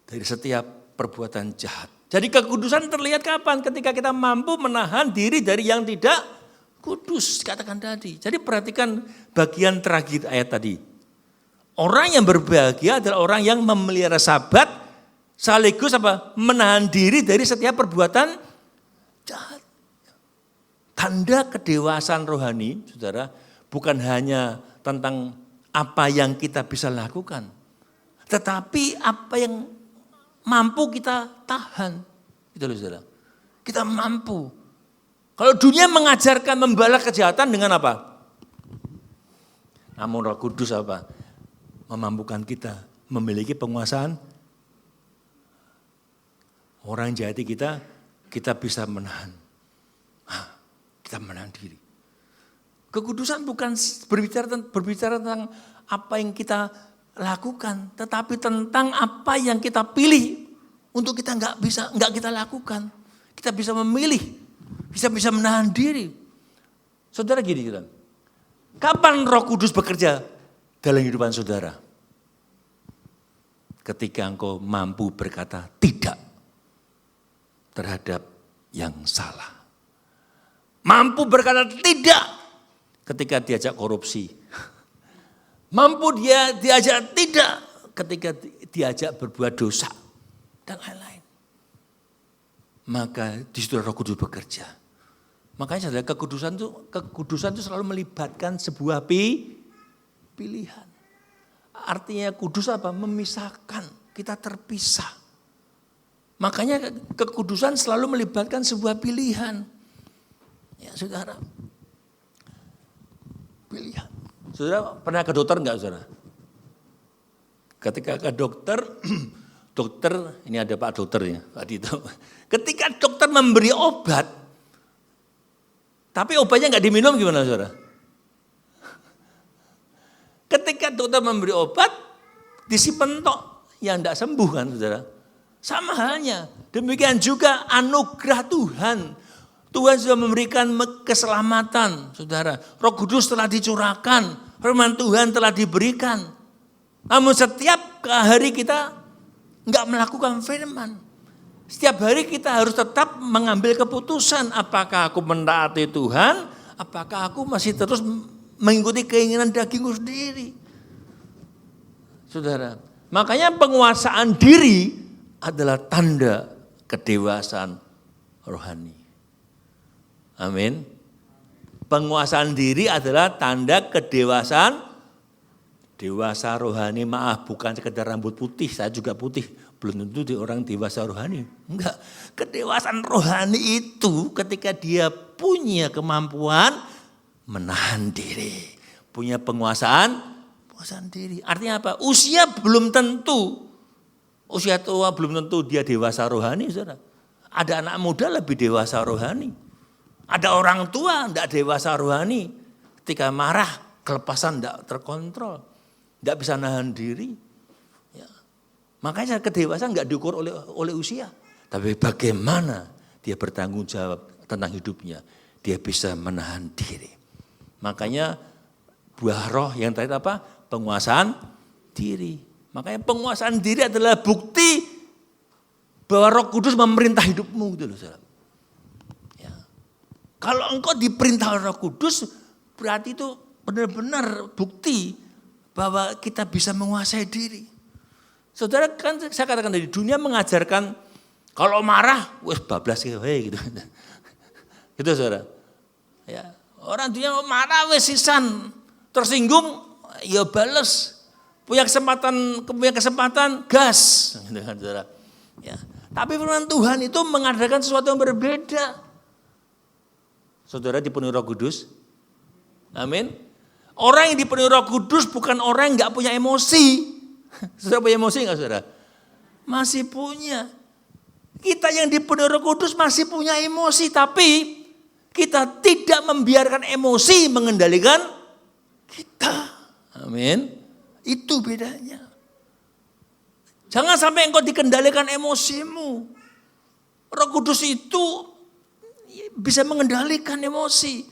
dari setiap perbuatan jahat. Jadi kekudusan terlihat kapan? Ketika kita mampu menahan diri dari yang tidak kudus, katakan tadi. Jadi perhatikan bagian terakhir ayat tadi. Orang yang berbahagia adalah orang yang memelihara sabat, sekaligus apa? Menahan diri dari setiap perbuatan jahat. Tanda kedewasaan rohani, saudara, bukan hanya tentang apa yang kita bisa lakukan, tetapi apa yang mampu kita tahan. Gitu loh, saudara. Kita mampu. Kalau dunia mengajarkan membalas kejahatan dengan apa? Namun Roh Kudus apa? Memampukan kita memiliki penguasaan. Orang jahati kita bisa menahan. Kita menahan diri. Kekudusan bukan berbicara tentang apa yang kita lakukan, tetapi tentang apa yang kita pilih untuk kita nggak kita lakukan. Kita bisa memilih, bisa menahan diri. Saudara gini kita, kapan Roh Kudus bekerja dalam kehidupan saudara? Ketika engkau mampu berkata tidak terhadap yang salah. Mampu berkata tidak ketika diajak korupsi. Mampu dia diajak tidak ketika diajak berbuat dosa dan lain-lain. Maka di situ Roh Kudus bekerja. Makanya saudara, kekudusan itu selalu melibatkan sebuah pilihan. Artinya kudus apa? Memisahkan, kita terpisah. Makanya kekudusan selalu melibatkan sebuah pilihan. Ya saudara, pilihan. Saudara pernah ke dokter enggak saudara? Ketika ke dokter, ini ada Pak dokternya, Pak Dito. Ketika dokter memberi obat, tapi obatnya enggak diminum gimana saudara? Ketika dokter memberi obat, disimpan tok, yang enggak sembuh kan saudara. Sama halnya, demikian juga anugerah Tuhan. Tuhan sudah memberikan keselamatan, saudara. Roh Kudus telah dicurahkan, firman Tuhan telah diberikan. Namun setiap hari kita enggak melakukan firman. Setiap hari kita harus tetap mengambil keputusan. Apakah aku mentaati Tuhan, apakah aku masih terus mengikuti keinginan dagingku sendiri. Saudara, makanya penguasaan diri adalah tanda kedewasaan rohani. Amin. Penguasaan diri adalah tanda kedewasaan. Dewasa rohani, maaf, bukan sekedar rambut putih, saya juga putih. Belum tentu di orang dewasa rohani. Enggak, kedewasaan rohani itu ketika dia punya kemampuan menahan diri. Punya penguasaan diri. Artinya apa? Usia belum tentu. Usia tua belum tentu dia dewasa rohani, saudara. Ada anak muda lebih dewasa rohani. Ada orang tua tidak dewasa rohani. Ketika marah, kelepasan tidak terkontrol. Tidak bisa nahan diri. Ya. Makanya kedewasaan tidak diukur oleh usia. Tapi bagaimana dia bertanggung jawab tentang hidupnya. Dia bisa menahan diri. Makanya buah roh yang tadi apa? Penguasaan diri. Makanya penguasaan diri adalah bukti bahwa Roh Kudus memerintah hidupmu gitu loh, saudara. Ya. Kalau engkau diperintah oleh Roh Kudus, berarti itu benar-benar bukti bahwa kita bisa menguasai diri. Saudara, kan saya katakan tadi, dunia mengajarkan kalau marah, wes bablas gitu. Gitu saudara. Ya. Orang dunia marah wes sisan, tersinggung ya bales. Punya kesempatan gas, gitu kan saudara. Ya. Tapi firman Tuhan itu mengadakan sesuatu yang berbeda. Saudara dipenuhi Roh Kudus. Amin. Orang yang dipenuhi Roh Kudus bukan orang yang nggak punya emosi. Saudara punya emosi nggak saudara? Masih punya. Kita yang dipenuhi Roh Kudus masih punya emosi, tapi kita tidak membiarkan emosi mengendalikan kita. Amin. Itu bedanya. Jangan sampai engkau dikendalikan emosimu. Roh Kudus itu bisa mengendalikan emosi.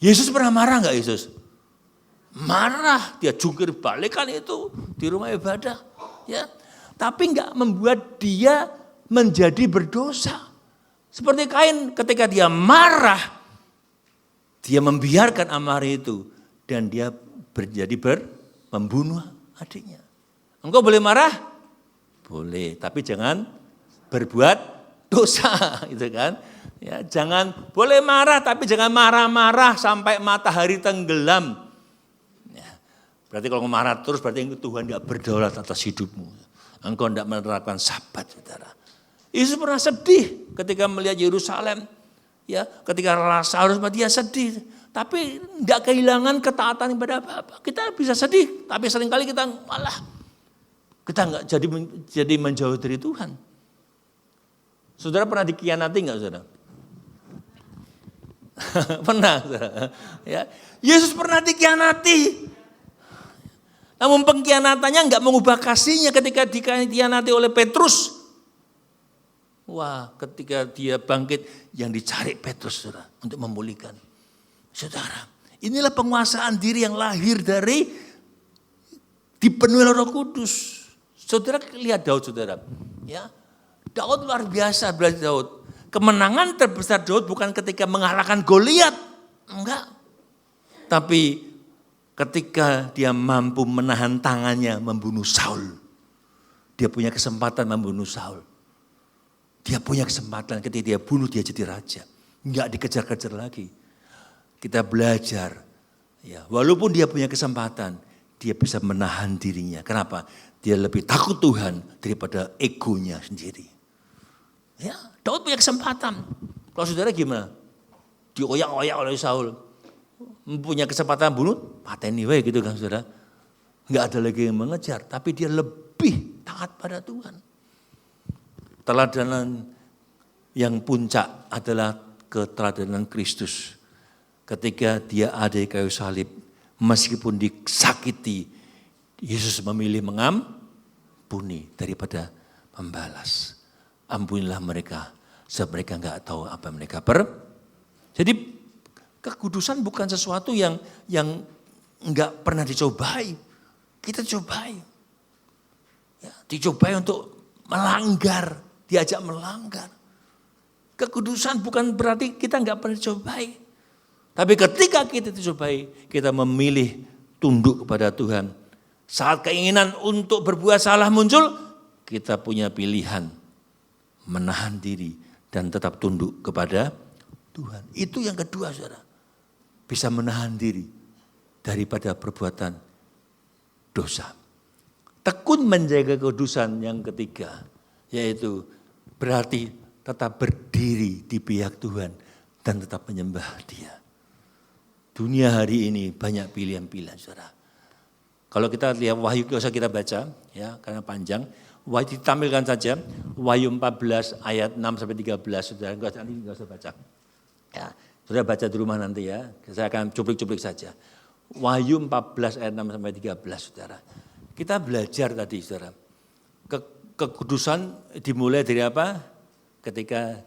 Yesus pernah marah enggak Yesus? Marah, dia jungkir balikan itu di rumah ibadah. Ya. Tapi enggak membuat dia menjadi berdosa. Seperti Kain ketika dia marah, dia membiarkan amarah itu. Dan dia menjadi membunuh adiknya. Engkau boleh marah? Boleh, tapi jangan berbuat dosa, gitu kan. Ya, jangan boleh marah, tapi jangan marah-marah sampai matahari tenggelam. Ya, berarti kalau marah terus berarti Tuhan tidak berdaulat atas hidupmu. Engkau tidak menerapkan sabat, saudara. Yesus pernah sedih ketika melihat Yerusalem. Ya, ketika Lazarus dia sedih, tapi tidak kehilangan ketaatan kepada Bapa. Kita bisa sedih, tapi seringkali kita malah kita nggak jadi menjauh dari Tuhan. Saudara pernah dikhianati nggak, saudara? Pernah, saudara. Ya, Yesus pernah dikhianati. Namun pengkhianatannya nggak mengubah kasihnya ketika dikhianati oleh Petrus. Wah, ketika dia bangkit, yang dicari Petrus, saudara, untuk memulihkan. Saudara, inilah penguasaan diri yang lahir dari dipenuhi oleh Roh Kudus. Saudara lihat Daud, saudara. Ya, Daud luar biasa, belajar Daud. Kemenangan terbesar Daud bukan ketika mengalahkan Goliat, enggak. Tapi ketika dia mampu menahan tangannya membunuh Saul. Dia punya kesempatan membunuh Saul. Dia punya kesempatan ketika dia bunuh dia jadi raja. Enggak dikejar-kejar lagi. Kita belajar, ya, walaupun dia punya kesempatan, dia bisa menahan dirinya. Kenapa? Dia lebih takut Tuhan daripada egonya sendiri. Ya, Daud punya kesempatan. Kalau saudara gimana? Dioyak-oyak oleh Saul. Punya kesempatan bunuh, pateni we gitu kan saudara. Enggak ada lagi yang mengejar, tapi dia lebih taat pada Tuhan. Teladanan yang puncak adalah keteladanan Kristus. Ketika dia ada di kayu salib, meskipun disakiti, Yesus memilih mengampuni daripada membalas. Ampunilah mereka, sebab mereka enggak tahu apa mereka Jadi kekudusan bukan sesuatu yang enggak pernah dicobai. Kita cobai. Ya, dicobai untuk melanggar, diajak melanggar. Kekudusan bukan berarti kita enggak pernah dicobai. Tapi ketika kita dicobai, kita memilih tunduk kepada Tuhan. Saat keinginan untuk berbuat salah muncul, kita punya pilihan menahan diri dan tetap tunduk kepada Tuhan. Itu yang kedua, saudara. Bisa menahan diri daripada perbuatan dosa. Tekun menjaga kekudusan yang ketiga, yaitu berarti tetap berdiri di pihak Tuhan dan tetap menyembah Dia. Dunia hari ini banyak pilihan-pilihan, saudara. Kalau kita lihat Wahyu, tidak usah kita baca, ya, karena panjang. Wahyu ditampilkan saja, Wahyu 14 ayat 6-13, saudara, enggak usah baca. Ya, saudara baca di rumah nanti ya, saya akan cuplik-cuplik saja. Wahyu 14 ayat 6-13, saudara. Kita belajar tadi, saudara. Kekudusan dimulai dari apa? Ketika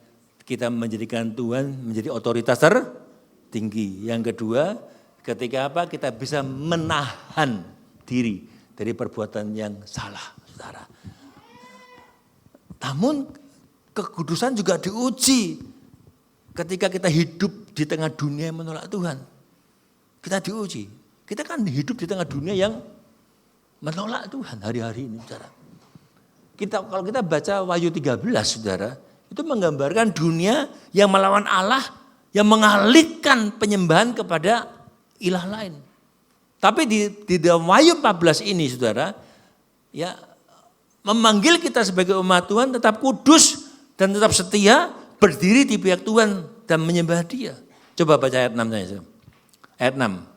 kita menjadikan Tuhan menjadi otoritas tertinggi. Yang kedua, ketika apa? Kita bisa menahan diri dari perbuatan yang salah, saudara. Namun kekudusan juga diuji ketika kita hidup di tengah dunia yang menolak Tuhan. Kita diuji. Kita kan hidup di tengah dunia yang menolak Tuhan hari-hari ini, saudara. Kalau kita baca Wahyu 13, saudara, itu menggambarkan dunia yang melawan Allah, yang mengalihkan penyembahan kepada ilah lain. Tapi di dalam Wahyu 14 ini, saudara, ya, memanggil kita sebagai umat Tuhan tetap kudus dan tetap setia, berdiri di pihak Tuhan dan menyembah Dia. Coba baca ayat 6 saja. Ayat 6.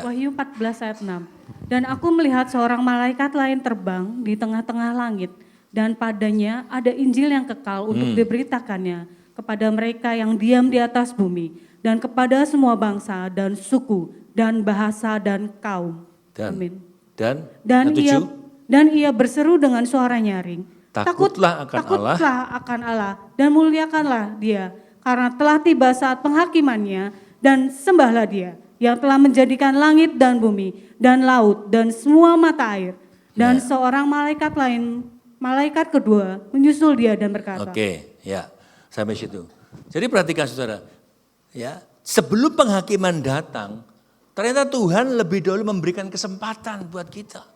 Wahyu 14 ayat 6. Dan aku melihat seorang malaikat lain terbang di tengah-tengah langit, dan padanya ada Injil yang kekal untuk diberitakannya kepada mereka yang diam di atas bumi, dan kepada semua bangsa dan suku dan bahasa dan kaum. Amin. Dan ia berseru dengan suara nyaring, takutlah akan Allah dan muliakanlah Dia, karena telah tiba saat penghakimannya, dan sembahlah Dia yang telah menjadikan langit dan bumi dan laut dan semua mata air. Dan seorang malaikat lain, malaikat kedua, menyusul Dia dan berkata. Oke, ya, sampai situ. Jadi perhatikan, saudara, ya, sebelum penghakiman datang, Ternyata Tuhan lebih dahulu memberikan kesempatan buat kita.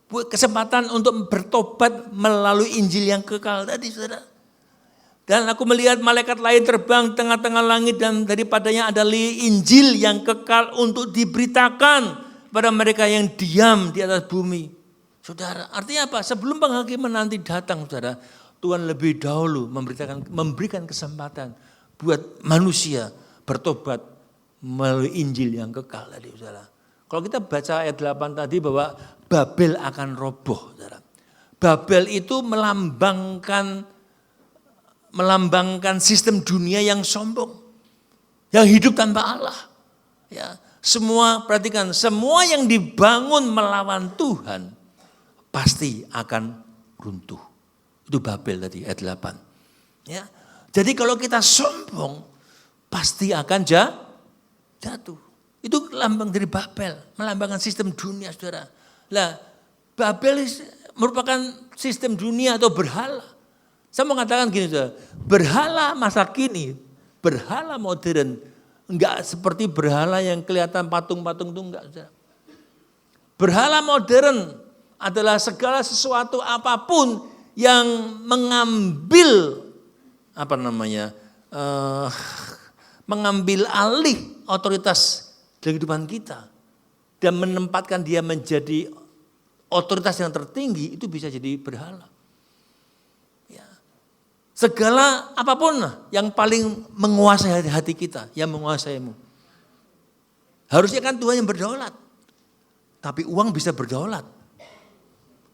Buat kesempatan untuk bertobat melalui Injil yang kekal tadi, saudara. Dan aku melihat malaikat lain terbang tengah-tengah langit dan daripadanya ada Injil yang kekal untuk diberitakan pada mereka yang diam di atas bumi. Saudara, artinya apa? Sebelum penghakiman nanti datang, saudara, Tuhan lebih dahulu memberikan kesempatan buat manusia bertobat melalui Injil yang kekal tadi, saudara. Kalau kita baca ayat 8 tadi bahwa Babel akan roboh, saudara. Babel itu melambangkan sistem dunia yang sombong, yang hidup tanpa Allah. Ya, perhatikan, semua yang dibangun melawan Tuhan pasti akan runtuh. Itu Babel tadi ayat 8. Ya. Jadi kalau kita sombong pasti akan jatuh. Itu lambang dari Babel, melambangkan sistem dunia, saudara. Lah, Babel merupakan sistem dunia atau berhala. Saya mau katakan gini, saudara, berhala masa kini, berhala modern, enggak seperti berhala yang kelihatan patung-patung itu enggak, saudara. Berhala modern adalah segala sesuatu apapun yang mengambil mengambil alih otoritas dalam kehidupan kita dan menempatkan dia menjadi otoritas yang tertinggi, itu bisa jadi berhala. Segala apapun yang paling menguasai hati kita, yang menguasaimu. Harusnya kan Tuhan yang berdaulat. Tapi uang bisa berdaulat.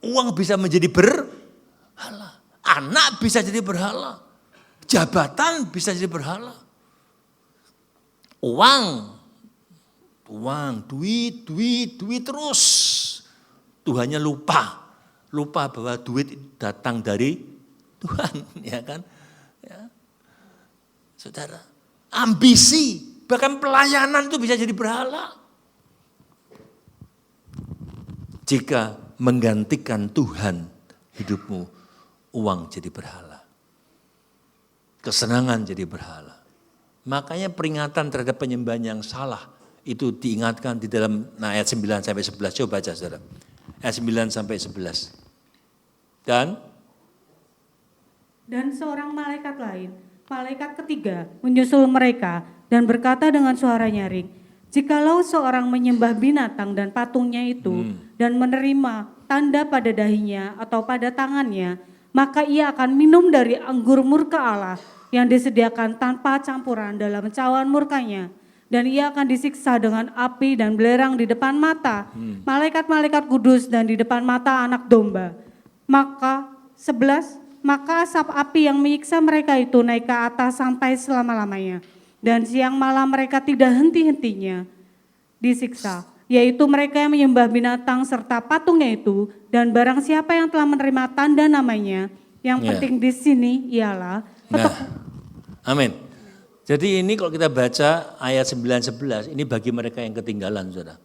Uang bisa menjadi berhala. Anak bisa jadi berhala. Jabatan bisa jadi berhala. Uang, duit terus. Tuhannya lupa bahwa duit datang dari Tuhan, ya kan? Ya. Saudara, ambisi, bahkan pelayanan itu bisa jadi berhala. Jika menggantikan Tuhan hidupmu, uang jadi berhala. Kesenangan jadi berhala. Makanya peringatan terhadap penyembahan yang salah itu diingatkan di dalam ayat 9 sampai 11. Coba baca, saudara. Ayat 9 sampai 11. Dan seorang malaikat lain, malaikat ketiga, menyusul mereka dan berkata dengan suara nyaring, jikalau seorang menyembah binatang dan patungnya itu dan menerima tanda pada dahinya atau pada tangannya, maka ia akan minum dari anggur murka Allah yang disediakan tanpa campuran dalam cawan murkanya. Dan ia akan disiksa dengan api dan belerang di depan mata malaikat-malaikat kudus dan di depan mata anak domba. Maka 11, maka asap api yang menyiksa mereka itu naik ke atas sampai selama-lamanya. Dan siang malam mereka tidak henti-hentinya disiksa, yaitu mereka yang menyembah binatang serta patungnya itu, dan barang siapa yang telah menerima tanda namanya. Yang penting di sini ialah amin. Jadi ini kalau kita baca ayat 9-11, ini bagi mereka yang ketinggalan, saudara.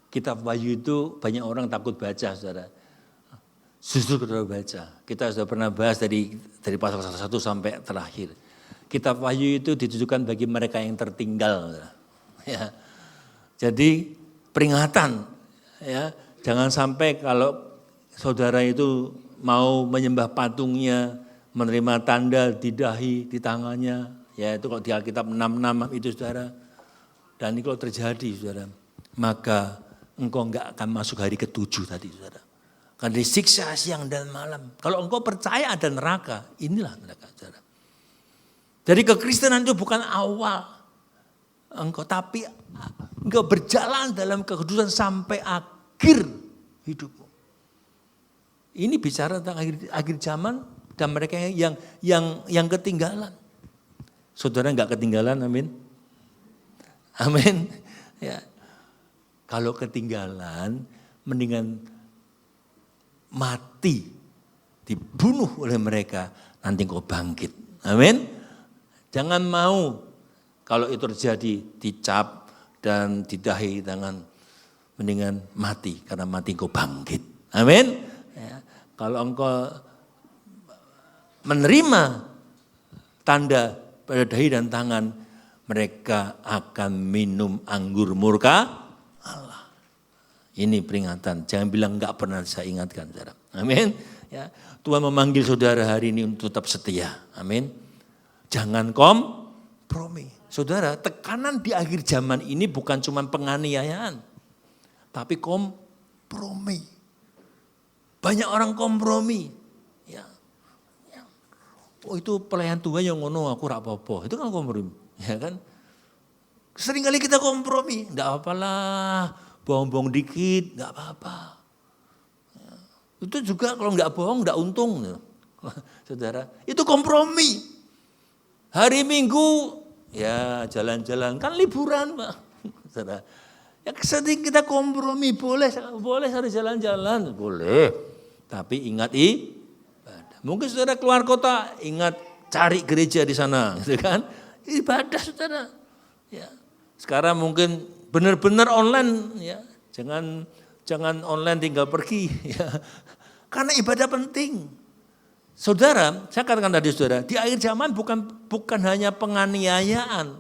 Kitab Wahyu itu banyak orang takut baca, saudara. Justru kita baca. Kita sudah pernah bahas dari pasal 1 sampai terakhir. Kitab Wahyu itu ditujukan bagi mereka yang tertinggal. Ya. Jadi peringatan, ya, jangan sampai kalau saudara itu mau menyembah patungnya, menerima tanda di dahi, di tangannya, ya itu kalau di Alkitab 6:6 itu, saudara. Dan ini kalau terjadi, saudara, maka engkau enggak akan masuk hari ke-7 tadi, saudara. Karena disiksa siang dan malam. Kalau engkau percaya ada neraka, inilah neraka, saudara. Jadi kekristenan itu bukan awal engkau, tapi engkau berjalan dalam kekudusan sampai akhir hidupmu. Ini bicara tentang akhir zaman dan mereka yang ketinggalan. Saudara enggak ketinggalan, amin. Amin. Ya. Kalau ketinggalan, mendingan mati, dibunuh oleh mereka, nanti engkau bangkit. Amin. Jangan mau kalau itu terjadi dicap dan didahi tangan, mendingan mati, karena mati engkau bangkit. Amin. Ya. Kalau engkau menerima tanda pada dahi dan tangan, mereka akan minum anggur murka Allah. Ini peringatan, jangan bilang enggak pernah saya ingatkan, saudara. Amin. Ya, Tuhan memanggil saudara hari ini untuk tetap setia. Amin. Jangan kompromi. Saudara, tekanan di akhir zaman ini bukan cuma penganiayaan, tapi kompromi. Banyak orang kompromi. Ya. Oh itu pelayan Tuhan yang ngono aku rak apa-apa. Itu kan kompromi. Ya kan? Seringkali kita kompromi. Enggak apalah, bohong-bohong dikit, enggak apa-apa. Ya. Itu juga kalau enggak bohong, enggak untung. Saudara, itu kompromi. Hari Minggu, ya jalan-jalan, kan liburan Pak. Saudara, ya sering kita kompromi, boleh hari jalan-jalan, boleh. Tapi ingat ibadah. Mungkin saudara keluar kota, ingat cari gereja di sana, gitu kan? Ibadah saudara. Ya. Sekarang mungkin benar-benar online, ya. Jangan online tinggal pergi, ya. Karena ibadah penting. Saudara, saya katakan tadi saudara, di akhir zaman bukan hanya penganiayaan,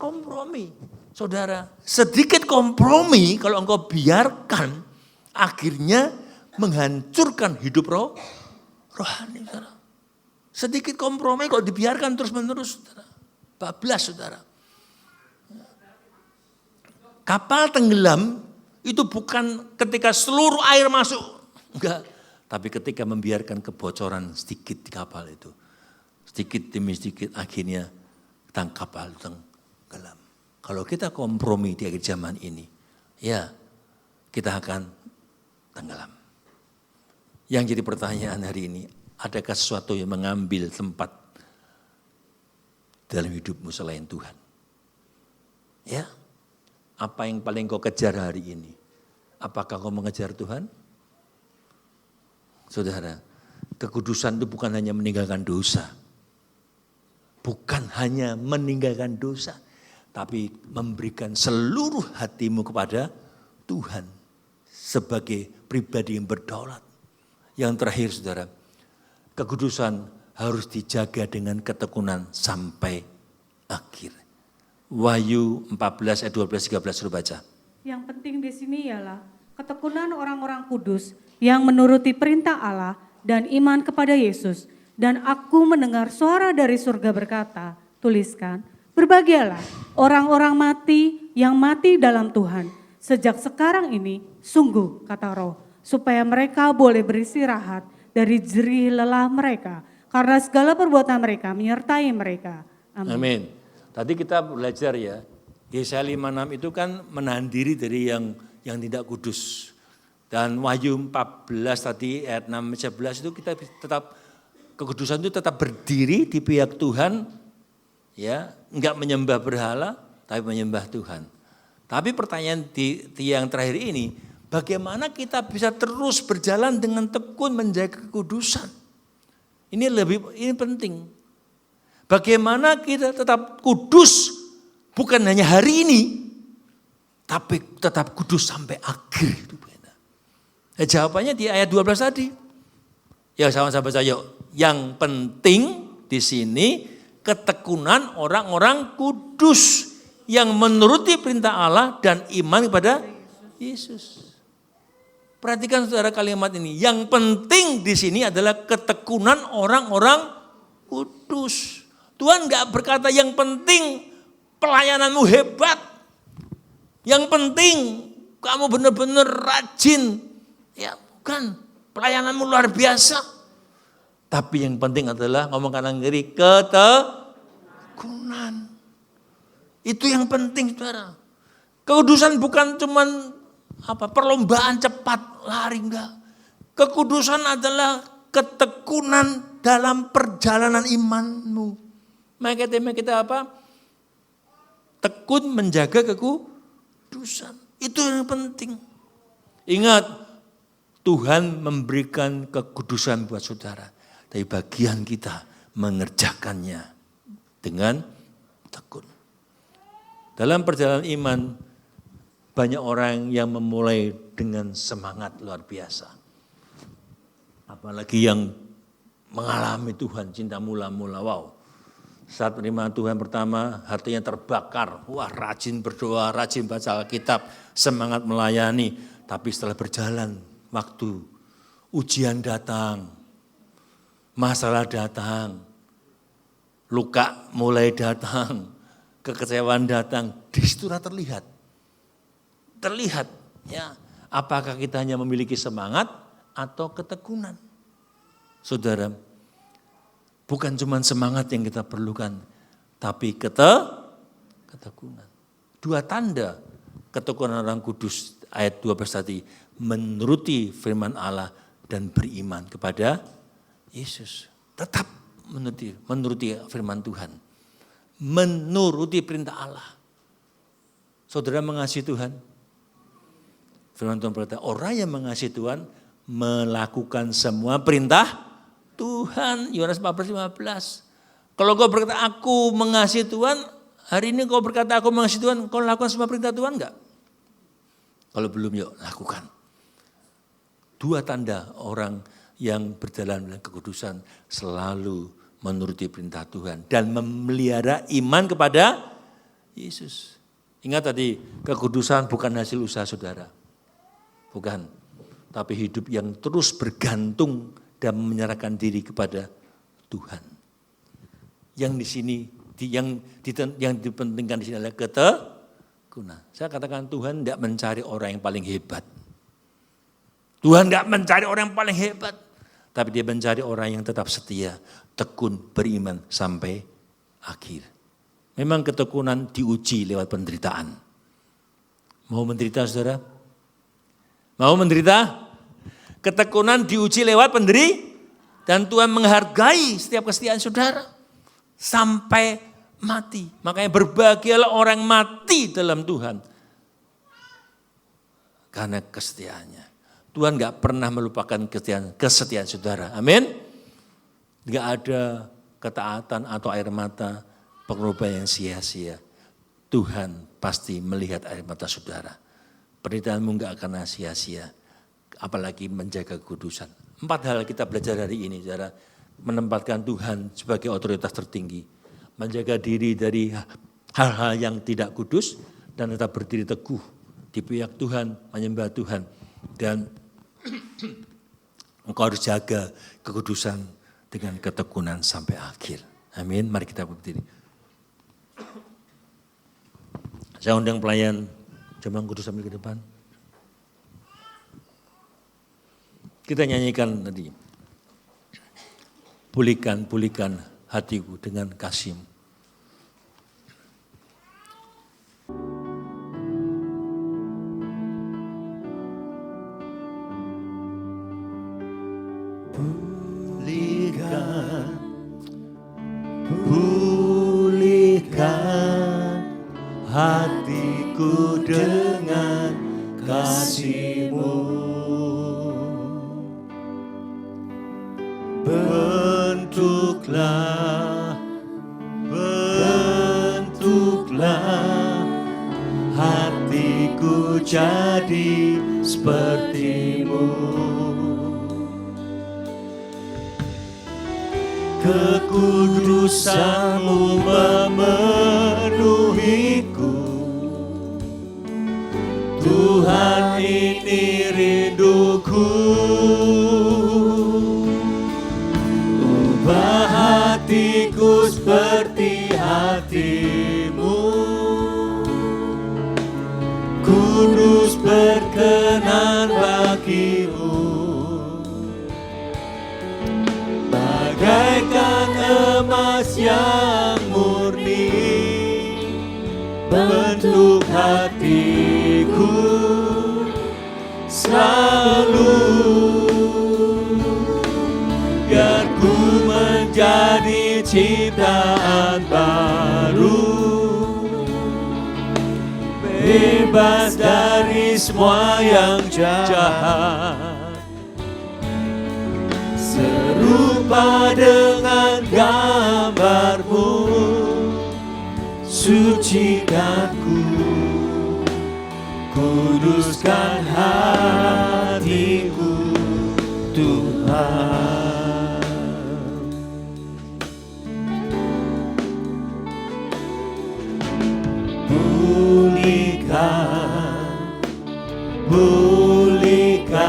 kompromi. Saudara, sedikit kompromi kalau engkau biarkan, akhirnya menghancurkan hidup rohani. Saudara. Sedikit kompromi kalau dibiarkan terus-menerus, saudara. Bablas saudara. Kapal tenggelam itu bukan ketika seluruh air masuk. Enggak. Tapi ketika membiarkan kebocoran sedikit di kapal itu. Sedikit demi sedikit akhirnya kapal itu tenggelam. Kalau kita kompromi di akhir zaman ini. Ya kita akan tenggelam. Yang jadi pertanyaan hari ini. Adakah sesuatu yang mengambil tempat dalam hidupmu selain Tuhan? Ya, apa yang paling kau kejar hari ini? Apakah kau mengejar Tuhan? Saudara, kekudusan itu bukan hanya meninggalkan dosa. Bukan hanya meninggalkan dosa. Tapi memberikan seluruh hatimu kepada Tuhan. Sebagai pribadi yang berdaulat. Yang terakhir saudara, kekudusan harus dijaga dengan ketekunan sampai akhir. Wahyu 14 ayat 12-13 suruh baca. Yang penting di sini ialah ketekunan orang-orang kudus yang menuruti perintah Allah dan iman kepada Yesus. Dan aku mendengar suara dari surga berkata, tuliskan, berbahagialah orang-orang mati yang mati dalam Tuhan. Sejak sekarang ini, sungguh kata Roh, supaya mereka boleh beristirahat dari jerih lelah mereka. Karena segala perbuatan mereka menyertai mereka. Amin. Amin. Tadi kita belajar ya, Yesaya 56 itu kan menahan diri dari yang tidak kudus. Dan Wahyu 14 tadi ayat 6-11 itu kita tetap, kekudusan itu tetap berdiri di pihak Tuhan. Ya, enggak menyembah berhala, tapi menyembah Tuhan. Tapi pertanyaan di yang terakhir ini, bagaimana kita bisa terus berjalan dengan tekun menjaga kekudusan? Ini penting. Bagaimana kita tetap kudus bukan hanya hari ini, tapi tetap kudus sampai akhir. Jawabannya di ayat 12 tadi. Ya sama-sama baca yuk. Yang penting di sini ketekunan orang-orang kudus yang menuruti perintah Allah dan iman kepada Yesus. Perhatikan saudara kalimat ini. Yang penting di sini adalah ketekunan orang-orang kudus. Tuhan enggak berkata yang penting pelayananmu hebat. Yang penting kamu benar-benar rajin. Ya bukan, pelayananmu luar biasa. Tapi yang penting adalah ngomong kanan kiri ketekunan. Itu yang penting saudara. Kekudusan bukan cuman perlombaan cepat lari enggak. Kekudusan adalah ketekunan dalam perjalanan imanmu. Maka tema kita apa? Tekun menjaga kekudusan. Itu yang penting. Ingat, Tuhan memberikan kekudusan buat saudara. Tapi bagian kita mengerjakannya dengan tekun. Dalam perjalanan iman, banyak orang yang memulai dengan semangat luar biasa. Apalagi yang mengalami Tuhan, cinta mula-mula, wow. Saat menerima Tuhan pertama, hatinya terbakar. Wah, rajin berdoa, rajin baca Alkitab, semangat melayani. Tapi setelah berjalan waktu, ujian datang, masalah datang, luka mulai datang, kekecewaan datang. Di situlah terlihat ya, apakah kita hanya memiliki semangat atau ketekunan. Saudara, bukan cuma semangat yang kita perlukan, tapi ketekunan. 2 tanda ketekunan Orang Kudus ayat 12 tadi, menuruti firman Allah dan beriman kepada Yesus. Tetap menuruti firman Tuhan. Menuruti perintah Allah. Saudara mengasihi Tuhan. Firman Tuhan berkata, orang yang mengasihi Tuhan melakukan semua perintah Tuhan. Yohanes 14:15. Kalau kau berkata aku mengasihi Tuhan, hari ini kau berkata aku mengasihi Tuhan, kau lakukan semua perintah Tuhan enggak? Kalau belum, yuk lakukan. 2 tanda orang yang berjalan dengan kekudusan selalu menuruti perintah Tuhan dan memelihara iman kepada Yesus. Ingat tadi, kekudusan bukan hasil usaha saudara. Bukan. Tapi hidup yang terus bergantung dan menyerahkan diri kepada Tuhan. Yang di sini, yang dipentingkan di sini adalah ketekunan. Saya katakan Tuhan tidak mencari orang yang paling hebat. Tuhan tidak mencari orang yang paling hebat. Tapi dia mencari orang yang tetap setia, tekun, beriman sampai akhir. Memang ketekunan diuji lewat penderitaan. Mau menderita saudara? Mau menderita? Ketekunan diuji lewat dan Tuhan menghargai setiap kesetiaan saudara sampai mati. Makanya berbahagialah orang mati dalam Tuhan karena kesetiaannya. Tuhan gak pernah melupakan kesetiaan saudara. Amin. Gak ada ketaatan atau air mata pengorbanan yang sia-sia. Tuhan pasti melihat air mata saudara. Penderitaanmu gak akan sia-sia. Apalagi menjaga kekudusan. 4 hal kita belajar hari ini, saudara. Menempatkan Tuhan sebagai otoritas tertinggi. Menjaga diri dari hal-hal yang tidak kudus dan tetap berdiri teguh di pihak Tuhan, menyembah Tuhan. Dan engkau harus jaga kekudusan dengan ketekunan sampai akhir. Amin. Mari kita berdiri. Saya undang pelayan jemaat kudus sambil ke depan. Kita nyanyikan tadi. Pulihkan hatiku dengan kasih-Mu. Pulihkan hatiku dengan kasih-Mu. Bentuklah hatiku jadi seperti-Mu. Kekudusan-Mu memenuhiku. Tuhan, ini rinduku. Ubah hatiku seperti hati-Mu. Kudus berkenan bagi-Mu. Bagaikan emas yang murni, bentuk hatiku selalu, biar ku menjadi ciptaan baru, bebas dari semua yang jahat. Serupa dengan gambar-Mu, sucikan ku, kuduskan hatiku, Tuhan. Tuhan, pulihkan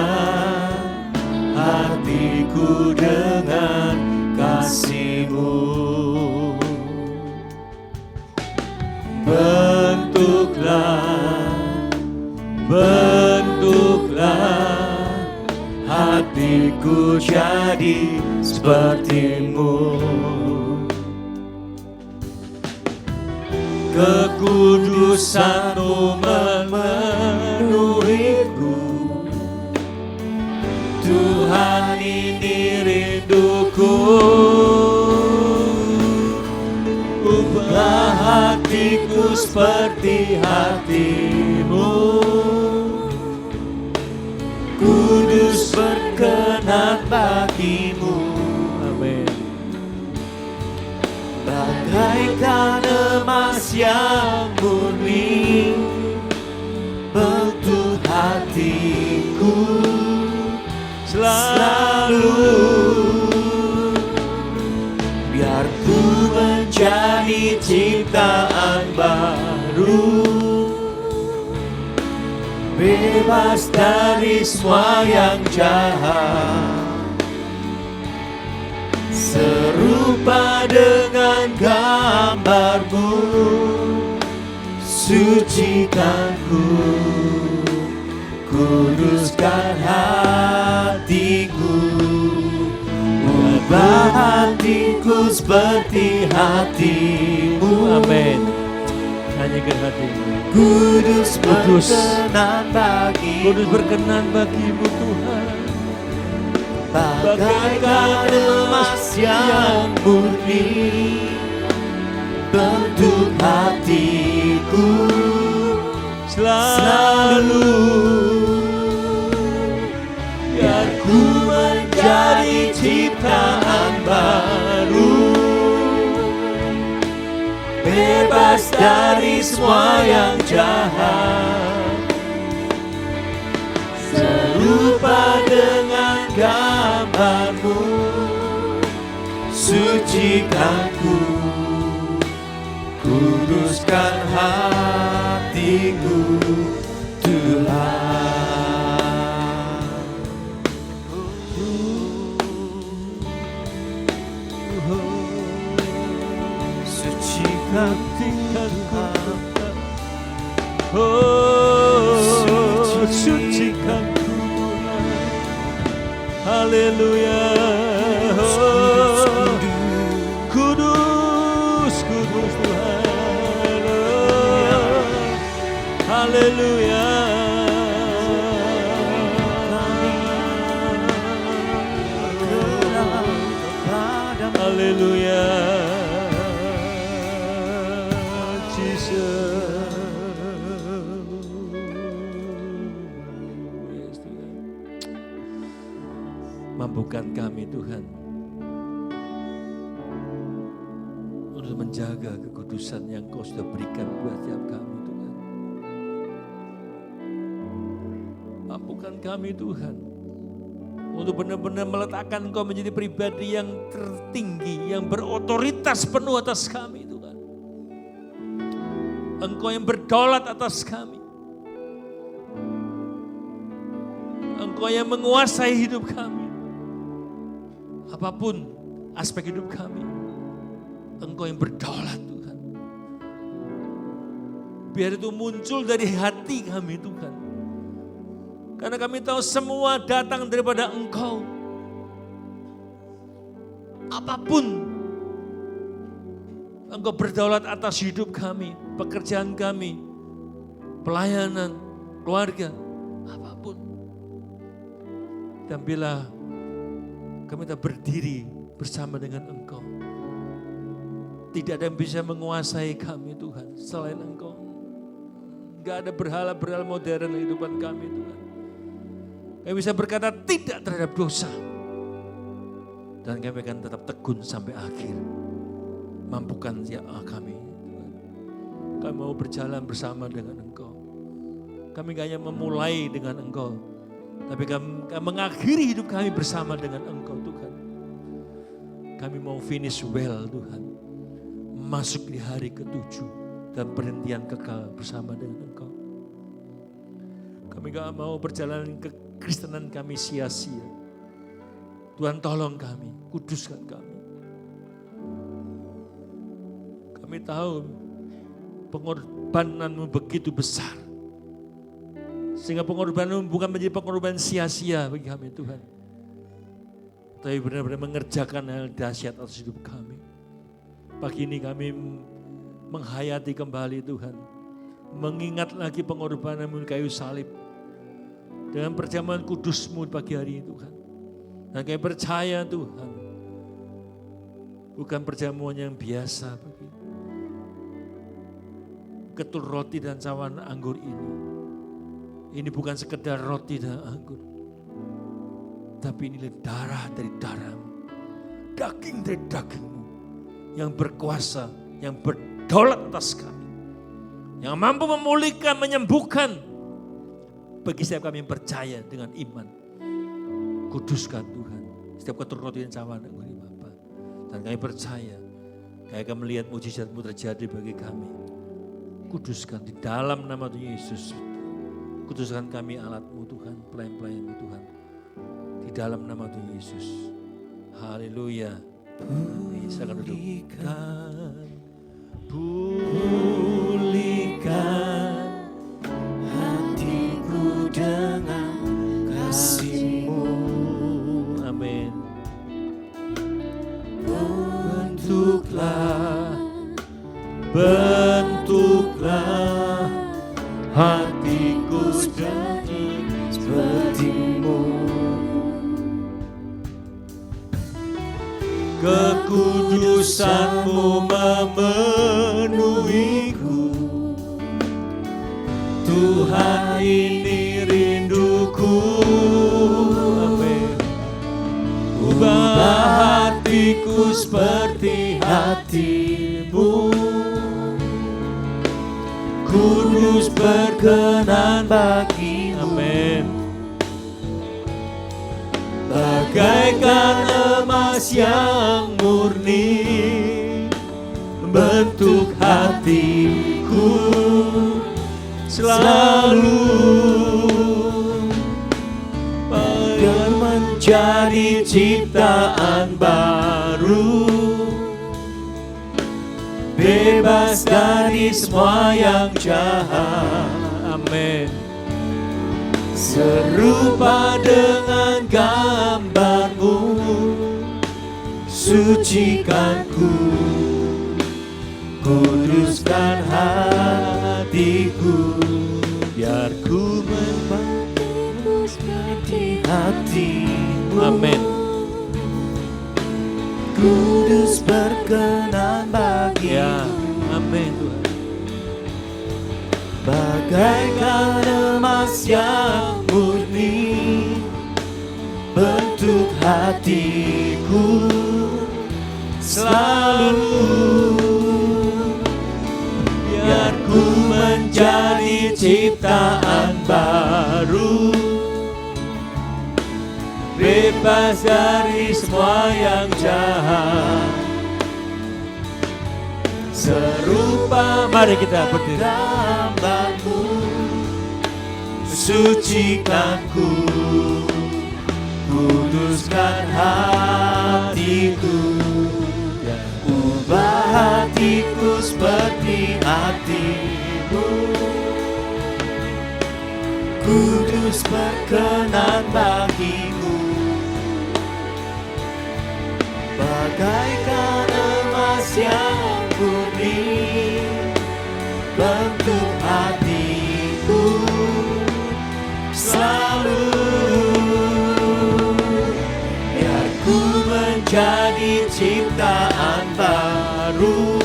hatiku dengan kasih-Mu. Bentuklah hatiku jadi seperti-Mu. Kekudusan-Mu memenuhiku. Tuhan, ini rinduku. Ubah hatiku seperti hati-Mu. Kudus berkenan bagi-Mu. Amin. Bagaikan emas yang murni, bentuk hatiku selalu. Biar ku menjadi ciptaan baru, bebas dari semua yang jahat, serupa dengan gambar-Mu. Sucikan ku, kuduskan hatiku. Ubah hatiku seperti hati-Mu. Amin. Nyanyikan hatimu. Kudus berkenan bagi-Mu. Kudus berkenan bagi-Mu Tuhan. Bagaikan emas yang murni, bentuk hatiku selalu. Biar ku menjadi ciptaan baru, bebas dari semua yang jahat, serupa dengan gambar-Mu. Sucikan ku, kuduskan hatiku Tuhan. Sucikan hatiku, sucikan Tuhan. Haleluya. Kudus, kudus Tuhan. Haleluya. Haleluya. Mampukan kami Tuhan untuk menjaga kekudusan yang Kau sudah berikan buat tiap kami Tuhan. Mampukan kami Tuhan untuk benar-benar meletakkan Engkau menjadi pribadi yang tertinggi, yang berotoritas penuh atas kami Tuhan. Engkau yang berdaulat atas kami. Engkau yang menguasai hidup kami. Apapun aspek hidup kami, Engkau yang berdaulat Tuhan. Biar itu muncul dari hati kami Tuhan. Karena kami tahu semua datang daripada Engkau. Apapun Engkau berdaulat atas hidup kami, pekerjaan kami, pelayanan, keluarga, apapun. Dan bila kami tak berdiri bersama dengan Engkau, tidak ada yang bisa menguasai kami Tuhan selain Engkau. Gak ada berhala-berhala modern di kehidupan kami Tuhan. Kami bisa berkata tidak terhadap dosa. Dan kami akan tetap tekun sampai akhir. Mampukan ya kami Tuhan. Kami mau berjalan bersama dengan Engkau. Kami gak hanya memulai dengan Engkau, tapi kami mengakhiri hidup kami bersama dengan Engkau Tuhan. Kami mau finish well Tuhan. Masuk di hari ke-7 dan perhentian kekal bersama dengan Engkau. Kami gak mau perjalanan kekristenan kami sia-sia. Tuhan tolong kami, kuduskan kami. Kami tahu pengorbananmu begitu besar. Sehingga pengorbananmu bukan menjadi pengorbanan sia-sia bagi kami Tuhan. Tapi benar-benar mengerjakan hal dahsyat atas hidup kami. Pagi ini kami menghayati kembali Tuhan. Mengingat lagi pengorbananmu di kayu salib. Dengan perjamuan kudusmu pagi hari ini Tuhan. Dan kami percaya Tuhan. Bukan perjamuan yang biasa bagi ketul roti dan cawan anggur ini. Ini bukan sekedar roti dan anggur. Tapi inilah darah dari darahmu. Daging dari dagingmu. Yang berkuasa, yang berdaulat atas kami. Yang mampu memulihkan, menyembuhkan. Bagi setiap kami yang percaya dengan iman. Kuduskan Tuhan. Setiap ketul roti dan cawan anggur ini Bapa. Dan kami percaya. Kami akan melihat mujizat-Mu terjadi bagi kami. Kuduskan di dalam nama Tuhan Yesus. Kuduskan kami alat-Mu Tuhan, pelayan-pelayan-Mu Tuhan. Di dalam nama Tuhan Yesus. Haleluya. Silakan duduk. Pulihkan hatiku dengan kasih-Mu. Amin. Bentuklah hatiku jadi seperti-Mu. Kekudusan-Mu memenuhiku. Tuhan, ini rinduku. Amin. Ubah hatiku seperti hati-Mu. Kudus berkenan bagi-Mu. Amin. Bagaikan emas yang murni, bentuk hatiku selalu agar menjadi ciptaan baru, bebas dari semua yang jahat. Amin. Serupa dengan gambar-Mu, sucikanku, kuduskan hatiku, biar ku membangkitmu seperti hati-Mu. Amin. Kudus berkenan bagi-Mu. Ya, amin Tuhan. Bagaikan emas yang murni, bentuk hatiku selalu, biar ku menjadi ciptaan baru, bebas dari semua yang jahat. Serupa Mari kita berdiri. gambar-Mu, sucikanku, kuduskan hatiku, ubah hatiku seperti hati-Mu. Kudus berkenan bagi-Mu, bagaikan emas yang murni, bentuk hatiku selalu, biar ku menjadi ciptaan baru,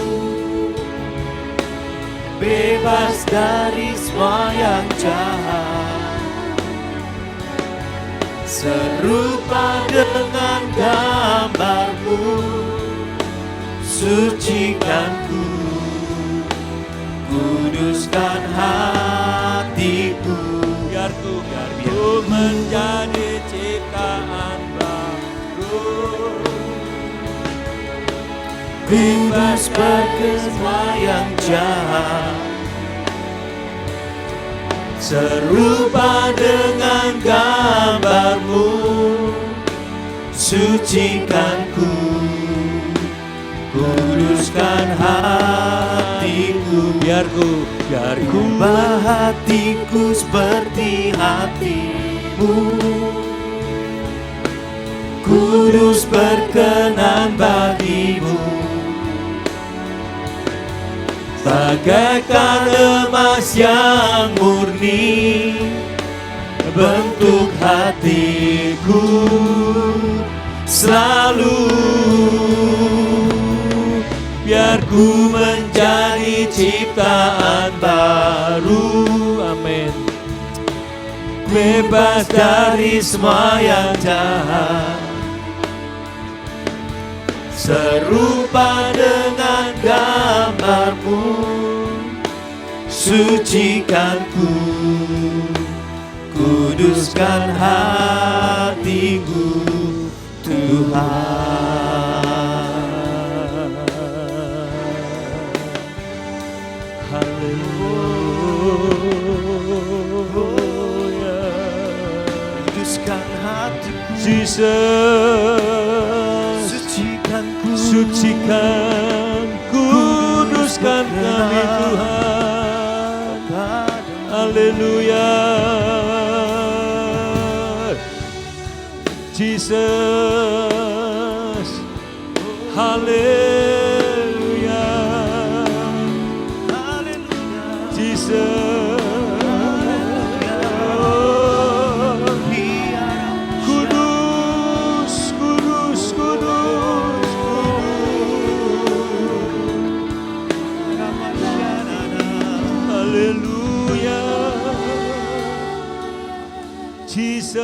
bebas dari semua yang jahat. Serupa dengan gambar-Mu, sucikanku, kuduskan hatiku, biar ku menjadi ciptaan baru, bebas dari semua yang jahat. serupa dengan gambar-Mu, sucikan ku, kuduskan hatiku, biar ku hatiku seperti hati-Mu, kudus berkenan bagi-Mu, bagaikan emas yang murni, bentuk hatiku selalu, biar ku menjadi ciptaan baru. Amin. Bebas dari semua yang jahat, serupa dengan gambar-Mu, sucikan ku, kuduskan hatiku, Tuhan. Haleluya. Kuduskan hatiku, Jesus. Sucikan, kuduskan kami Tuhan. Haleluya. Jesus. Haleluya. Jesus.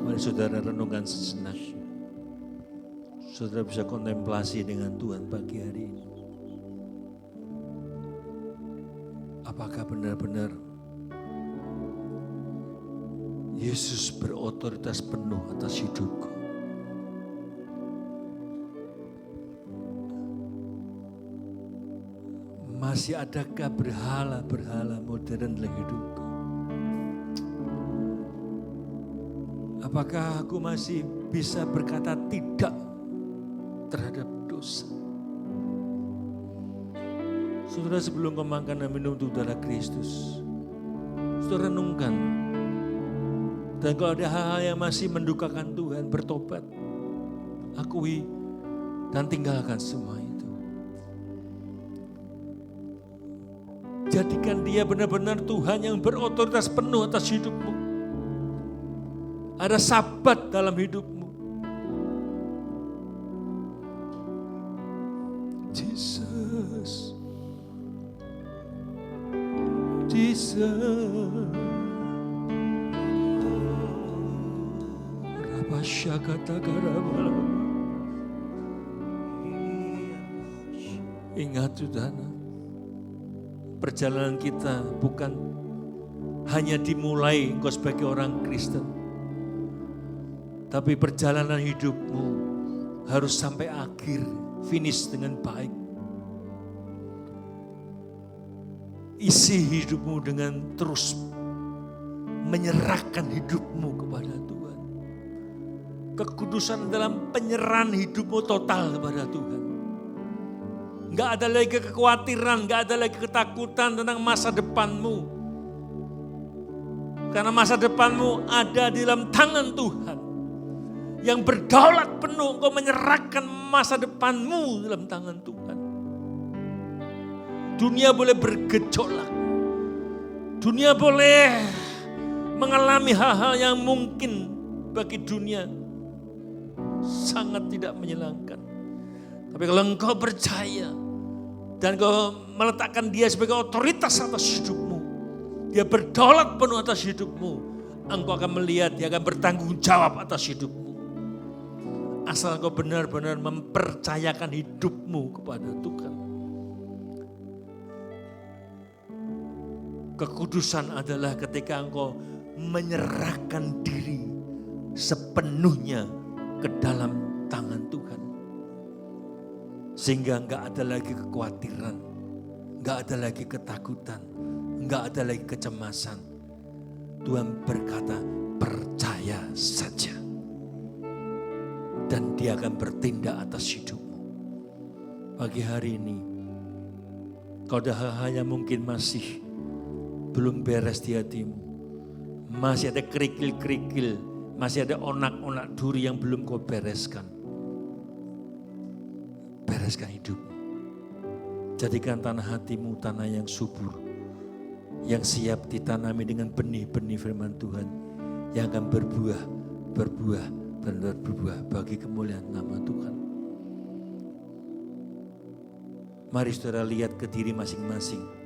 Mari saudara renungkan sejenak. Saudara bisa kontemplasi dengan Tuhan pagi hari ini. Apakah benar-benar Yesus berotoritas penuh atas hidupku? Masih adakah berhala-berhala modern dalam hidupku? Apakah aku masih bisa berkata tidak terhadap dosa? Saudara, sebelum kau makan dan minum tubuh darah Kristus, saudara renungkan. Dan kalau ada hal-hal yang masih mendukakan Tuhan, bertobat, akui dan tinggalkan semua itu. Jadikan dia benar-benar Tuhan yang berotoritas penuh atas hidupmu. Ada sabat dalam hidupmu. Jesus. Jesus. Ingat saudara, perjalanan kita bukan hanya dimulai engkau sebagai orang Kristen, tapi perjalanan hidupmu harus sampai akhir, finish dengan baik. Isi hidupmu dengan terus menyerahkan hidupmu kepada Tuhan. Kekudusan dalam penyerahan hidupmu total kepada Tuhan. Enggak ada lagi kekhawatiran, enggak ada lagi ketakutan tentang masa depanmu. Karena masa depanmu ada di dalam tangan Tuhan. Yang berdaulat penuh, engkau menyerahkan masa depanmu dalam tangan Tuhan. Dunia boleh bergejolak. Dunia boleh mengalami hal-hal yang mungkin bagi dunia sangat tidak menyenangkan. Tapi kalau engkau percaya dan engkau meletakkan dia sebagai otoritas atas hidupmu, dia berdaulat penuh atas hidupmu, engkau akan melihat dia akan bertanggung jawab atas hidupmu. Asal engkau benar-benar mempercayakan hidupmu kepada Tuhan. Kekudusan adalah ketika engkau menyerahkan diri sepenuhnya ke dalam tangan Tuhan. Sehingga enggak ada lagi kekhawatiran, enggak ada lagi ketakutan, enggak ada lagi kecemasan. Tuhan berkata, percaya saja. Dan Dia akan bertindak atas hidupmu. Pagi hari ini, kau ada hal-hal yang mungkin masih belum beres di hatimu. Masih ada kerikil-kerikil, masih ada onak-onak duri yang belum kau bereskan. Bereskan hidupmu. Jadikan tanah hatimu tanah yang subur, yang siap ditanami dengan benih-benih firman Tuhan, yang akan berbuah bagi kemuliaan nama Tuhan. Mari saudara lihat ke diri masing-masing.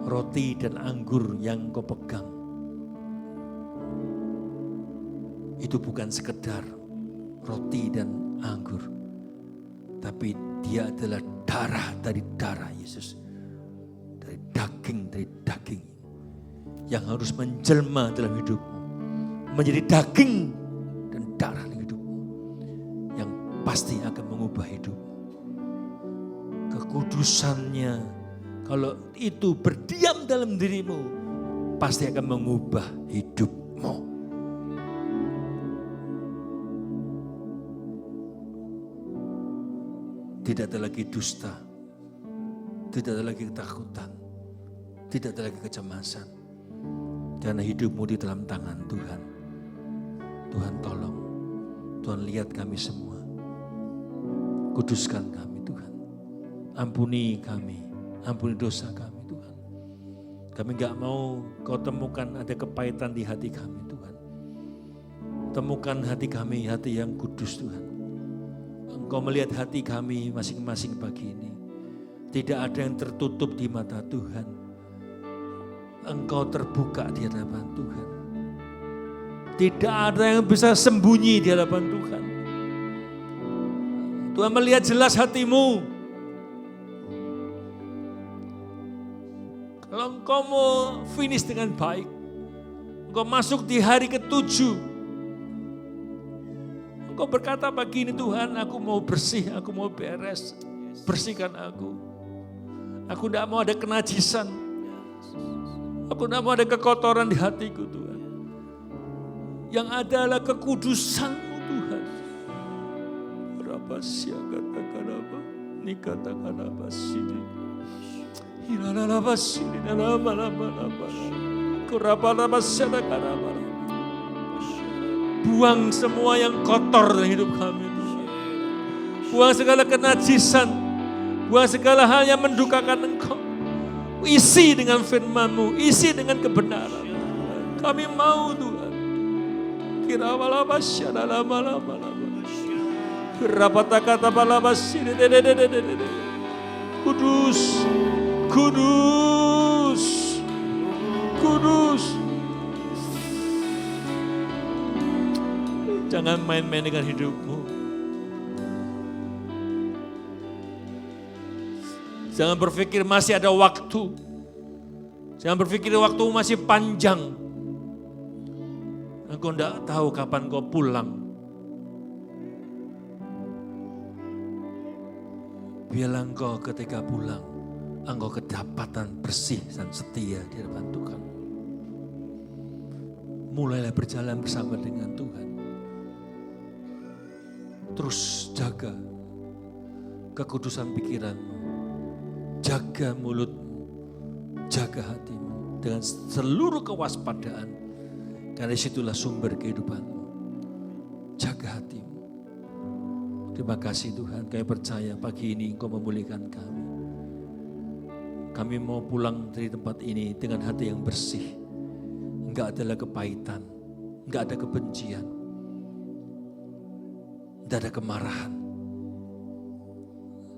Roti dan anggur yang kau pegang itu bukan sekedar roti dan anggur, tapi dia adalah darah dari darah Yesus, dari daging yang harus menjelma dalam hidupmu, menjadi daging dan darah dalam hidupmu, yang pasti akan mengubah hidupmu. Kekudusannya, kalau itu berdiam dalam dirimu, pasti akan mengubah hidupmu. Tidak ada lagi dusta, tidak ada lagi ketakutan, tidak ada lagi kecemasan. Karena hidupmu di dalam tangan Tuhan. Tuhan tolong, Tuhan lihat kami semua. Kuduskan kami Tuhan. Ampuni kami. Ampuni dosa kami Tuhan. Kami gak mau Kau temukan ada kepahitan di hati kami Tuhan. Temukan hati kami, hati yang kudus Tuhan. Engkau melihat hati kami masing-masing pagi ini. Tidak ada yang tertutup di mata Tuhan. Engkau terbuka di hadapan Tuhan. Tidak ada yang bisa sembunyi di hadapan Tuhan. Tuhan melihat jelas hatimu. Kalau engkau mau finish dengan baik, engkau masuk di hari ke-7, engkau berkata begini, Tuhan aku mau bersih, aku mau beres, bersihkan aku. Aku tidak mau ada kenajisan, aku tidak mau ada kekotoran di hatiku Tuhan. Yang adalah kekudusan-Mu Tuhan. Berapa siakatakan apa, nikatakan apa sini. Buang semua yang kotor dalam hidup kami. Buang segala kenajisan. Buang segala hal yang mendukakan Engkau. Isi dengan firman-Mu. Isi dengan kebenaran. Kami mau Tuhan. Kudus. Kudus, kudus. Jangan main-main dengan hidupmu. Jangan berpikir masih ada waktu. Jangan berpikir waktu masih panjang. Engkau tidak tahu kapan kau pulang. Biarlah engkau ketika pulang, engkau kedapatan bersih dan setia di hadapan Tuhan. Mulailah berjalan bersama dengan Tuhan. Terus jaga kekudusan pikiranmu. Jaga mulutmu. Jaga hatimu. Dengan seluruh kewaspadaan. Karena disitulah sumber kehidupanmu. Jaga hatimu. Terima kasih Tuhan. Kami percaya pagi ini Engkau memulihkan kami. Kami mau pulang dari tempat ini dengan hati yang bersih. Enggak adalah kepahitan. Enggak ada kebencian. Enggak ada kemarahan.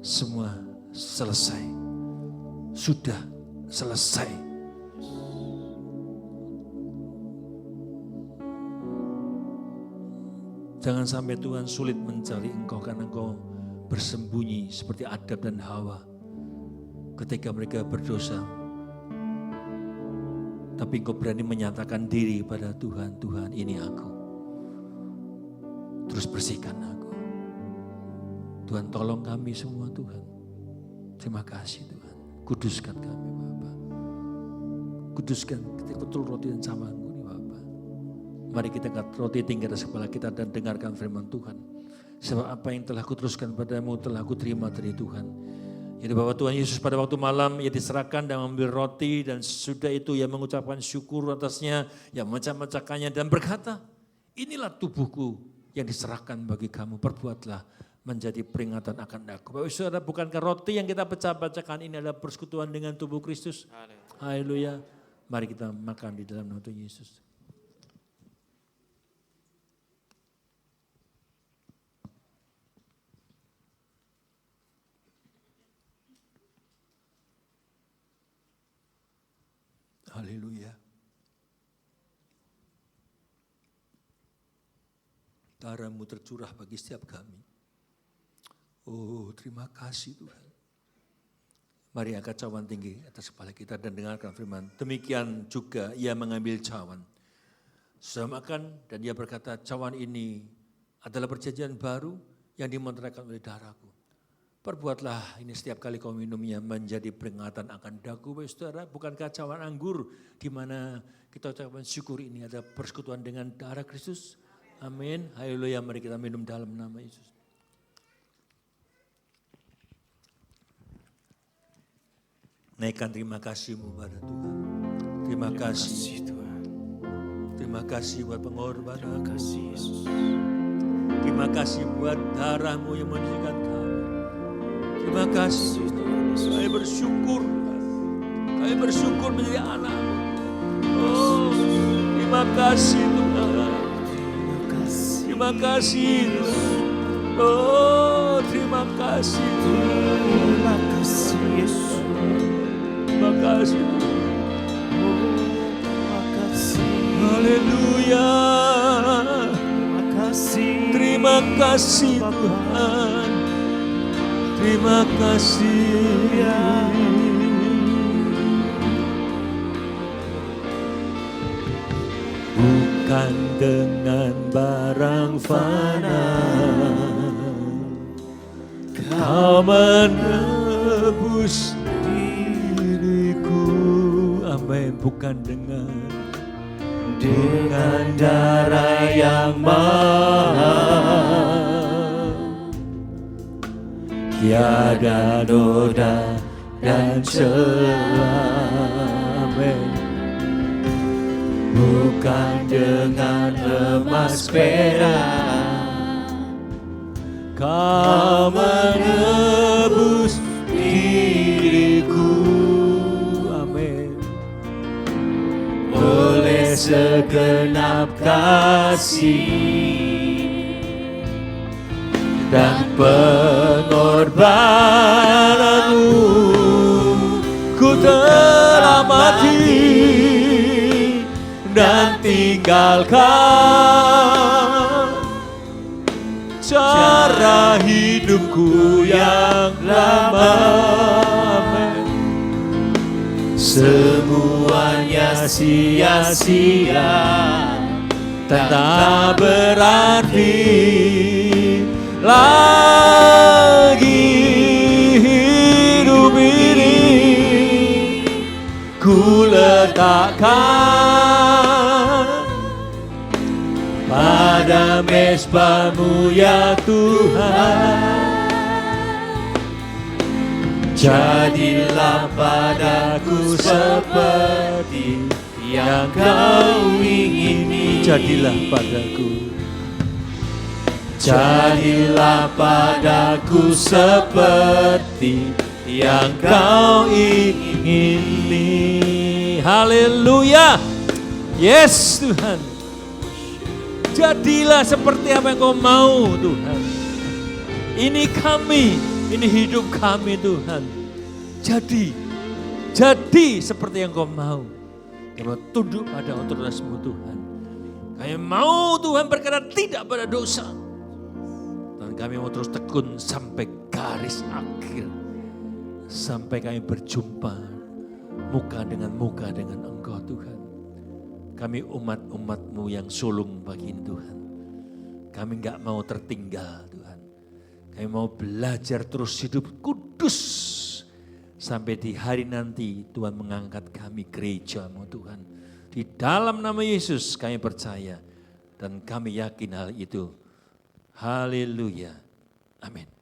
Semua selesai. Sudah selesai. Jangan sampai Tuhan sulit mencari Engkau karena Engkau bersembunyi seperti Adam dan Hawa. Ketika mereka berdosa, Tapi engkau berani menyatakan diri pada Tuhan, Tuhan ini aku. Terus bersihkan aku. Tuhan tolong kami semua Tuhan. Terima kasih Tuhan. Kuduskan kami Bapa. Kuduskan betul roti dan cawanmu ini Bapa. Mari kita angkat roti tinggi atas kepala kita dan dengarkan firman Tuhan. Sebab apa yang telah kuteruskan padamu telah kuterima dari Tuhan. Jadi bahwa Tuhan Yesus pada waktu malam ia diserahkan dan mengambil roti dan sesudah itu ia mengucapkan syukur atasnya, ia memecah-mecahkannya dan berkata, inilah tubuhku yang diserahkan bagi kamu, perbuatlah menjadi peringatan akan aku. Bapak Saudara, bukankah roti yang kita pecah-pecahkan ini adalah persekutuan dengan tubuh Kristus? Haleluya. Mari kita makan di dalam nama Tuhan Yesus. Haleluya. Darah-Mu tercurah bagi setiap kami. Oh, terima kasih Tuhan. Mari angkat cawan tinggi atas kepala kita dan dengarkan firman. Demikian juga ia mengambil cawan. Sesudah makan dan dia berkata, cawan ini adalah perjanjian baru yang dimeteraikan oleh darahku. Perbuatlah ini setiap kali kau minumnya menjadi peringatan akan daku. Bapak Saudara, bukankah cawan anggur di mana kita ucapkan syukur ini ada persekutuan dengan darah Kristus? Amin. Haleluya, mari kita minum dalam nama Yesus. Naikkan terima kasih-Mu pada Tuhan. Terima kasih Tuhan. Terima kasih buat pengorbanan. Terima kasih Yesus. Terima kasih buat darah-Mu yang menyucikan kami. Terima kasih Tuhan. Kami bersyukur. Kami bersyukur menjadi anak-Mu. Oh, terima kasih Tuhan. Terima kasih Tuhan. Oh, terima kasih Tuhan. Terima kasih Yesus. Terima kasih Tuhan. Terima kasih. Haleluya. Terima kasih. Terima kasih Tuhan. Terima kasih. Bukan dengan barang fana Kau menebus diriku. Amin. Bukan dengan darah yang mahal, tiada noda dan celah. Amin. Bukan dengan emas perak Kau menebus diriku. Amin. Oleh segenap kasih dan pengorbananmu, ku telah mati dan tinggalkan cara hidupku yang lama. Amin. Semuanya sia-sia, tak berarti lagi hidup ini. Ku letakkan pada mezbah-Mu ya Tuhan. Jadilah padaku seperti yang Kau ingini. Jadilah padaku. Jadilah padaku seperti yang Kau ingini. Haleluya. Yes Tuhan. Jadilah seperti apa yang Kau mau Tuhan. Ini kami, ini hidup kami Tuhan. Jadi seperti yang Kau mau. Kami tunduk pada otoritas-Mu Tuhan. Kami mau Tuhan berkata tidak pada dosa. Dan kami mau terus tekun sampai garis akhir. Sampai kami berjumpa muka dengan Engkau Tuhan. Kami umat-umat-Mu yang sulung bagi Tuhan. Kami enggak mau tertinggal Tuhan. Kami mau belajar terus hidup kudus. Sampai di hari nanti Tuhan mengangkat kami gereja-Mu Tuhan. Di dalam nama Yesus kami percaya. Dan kami yakin hal itu. Haleluya. Amin.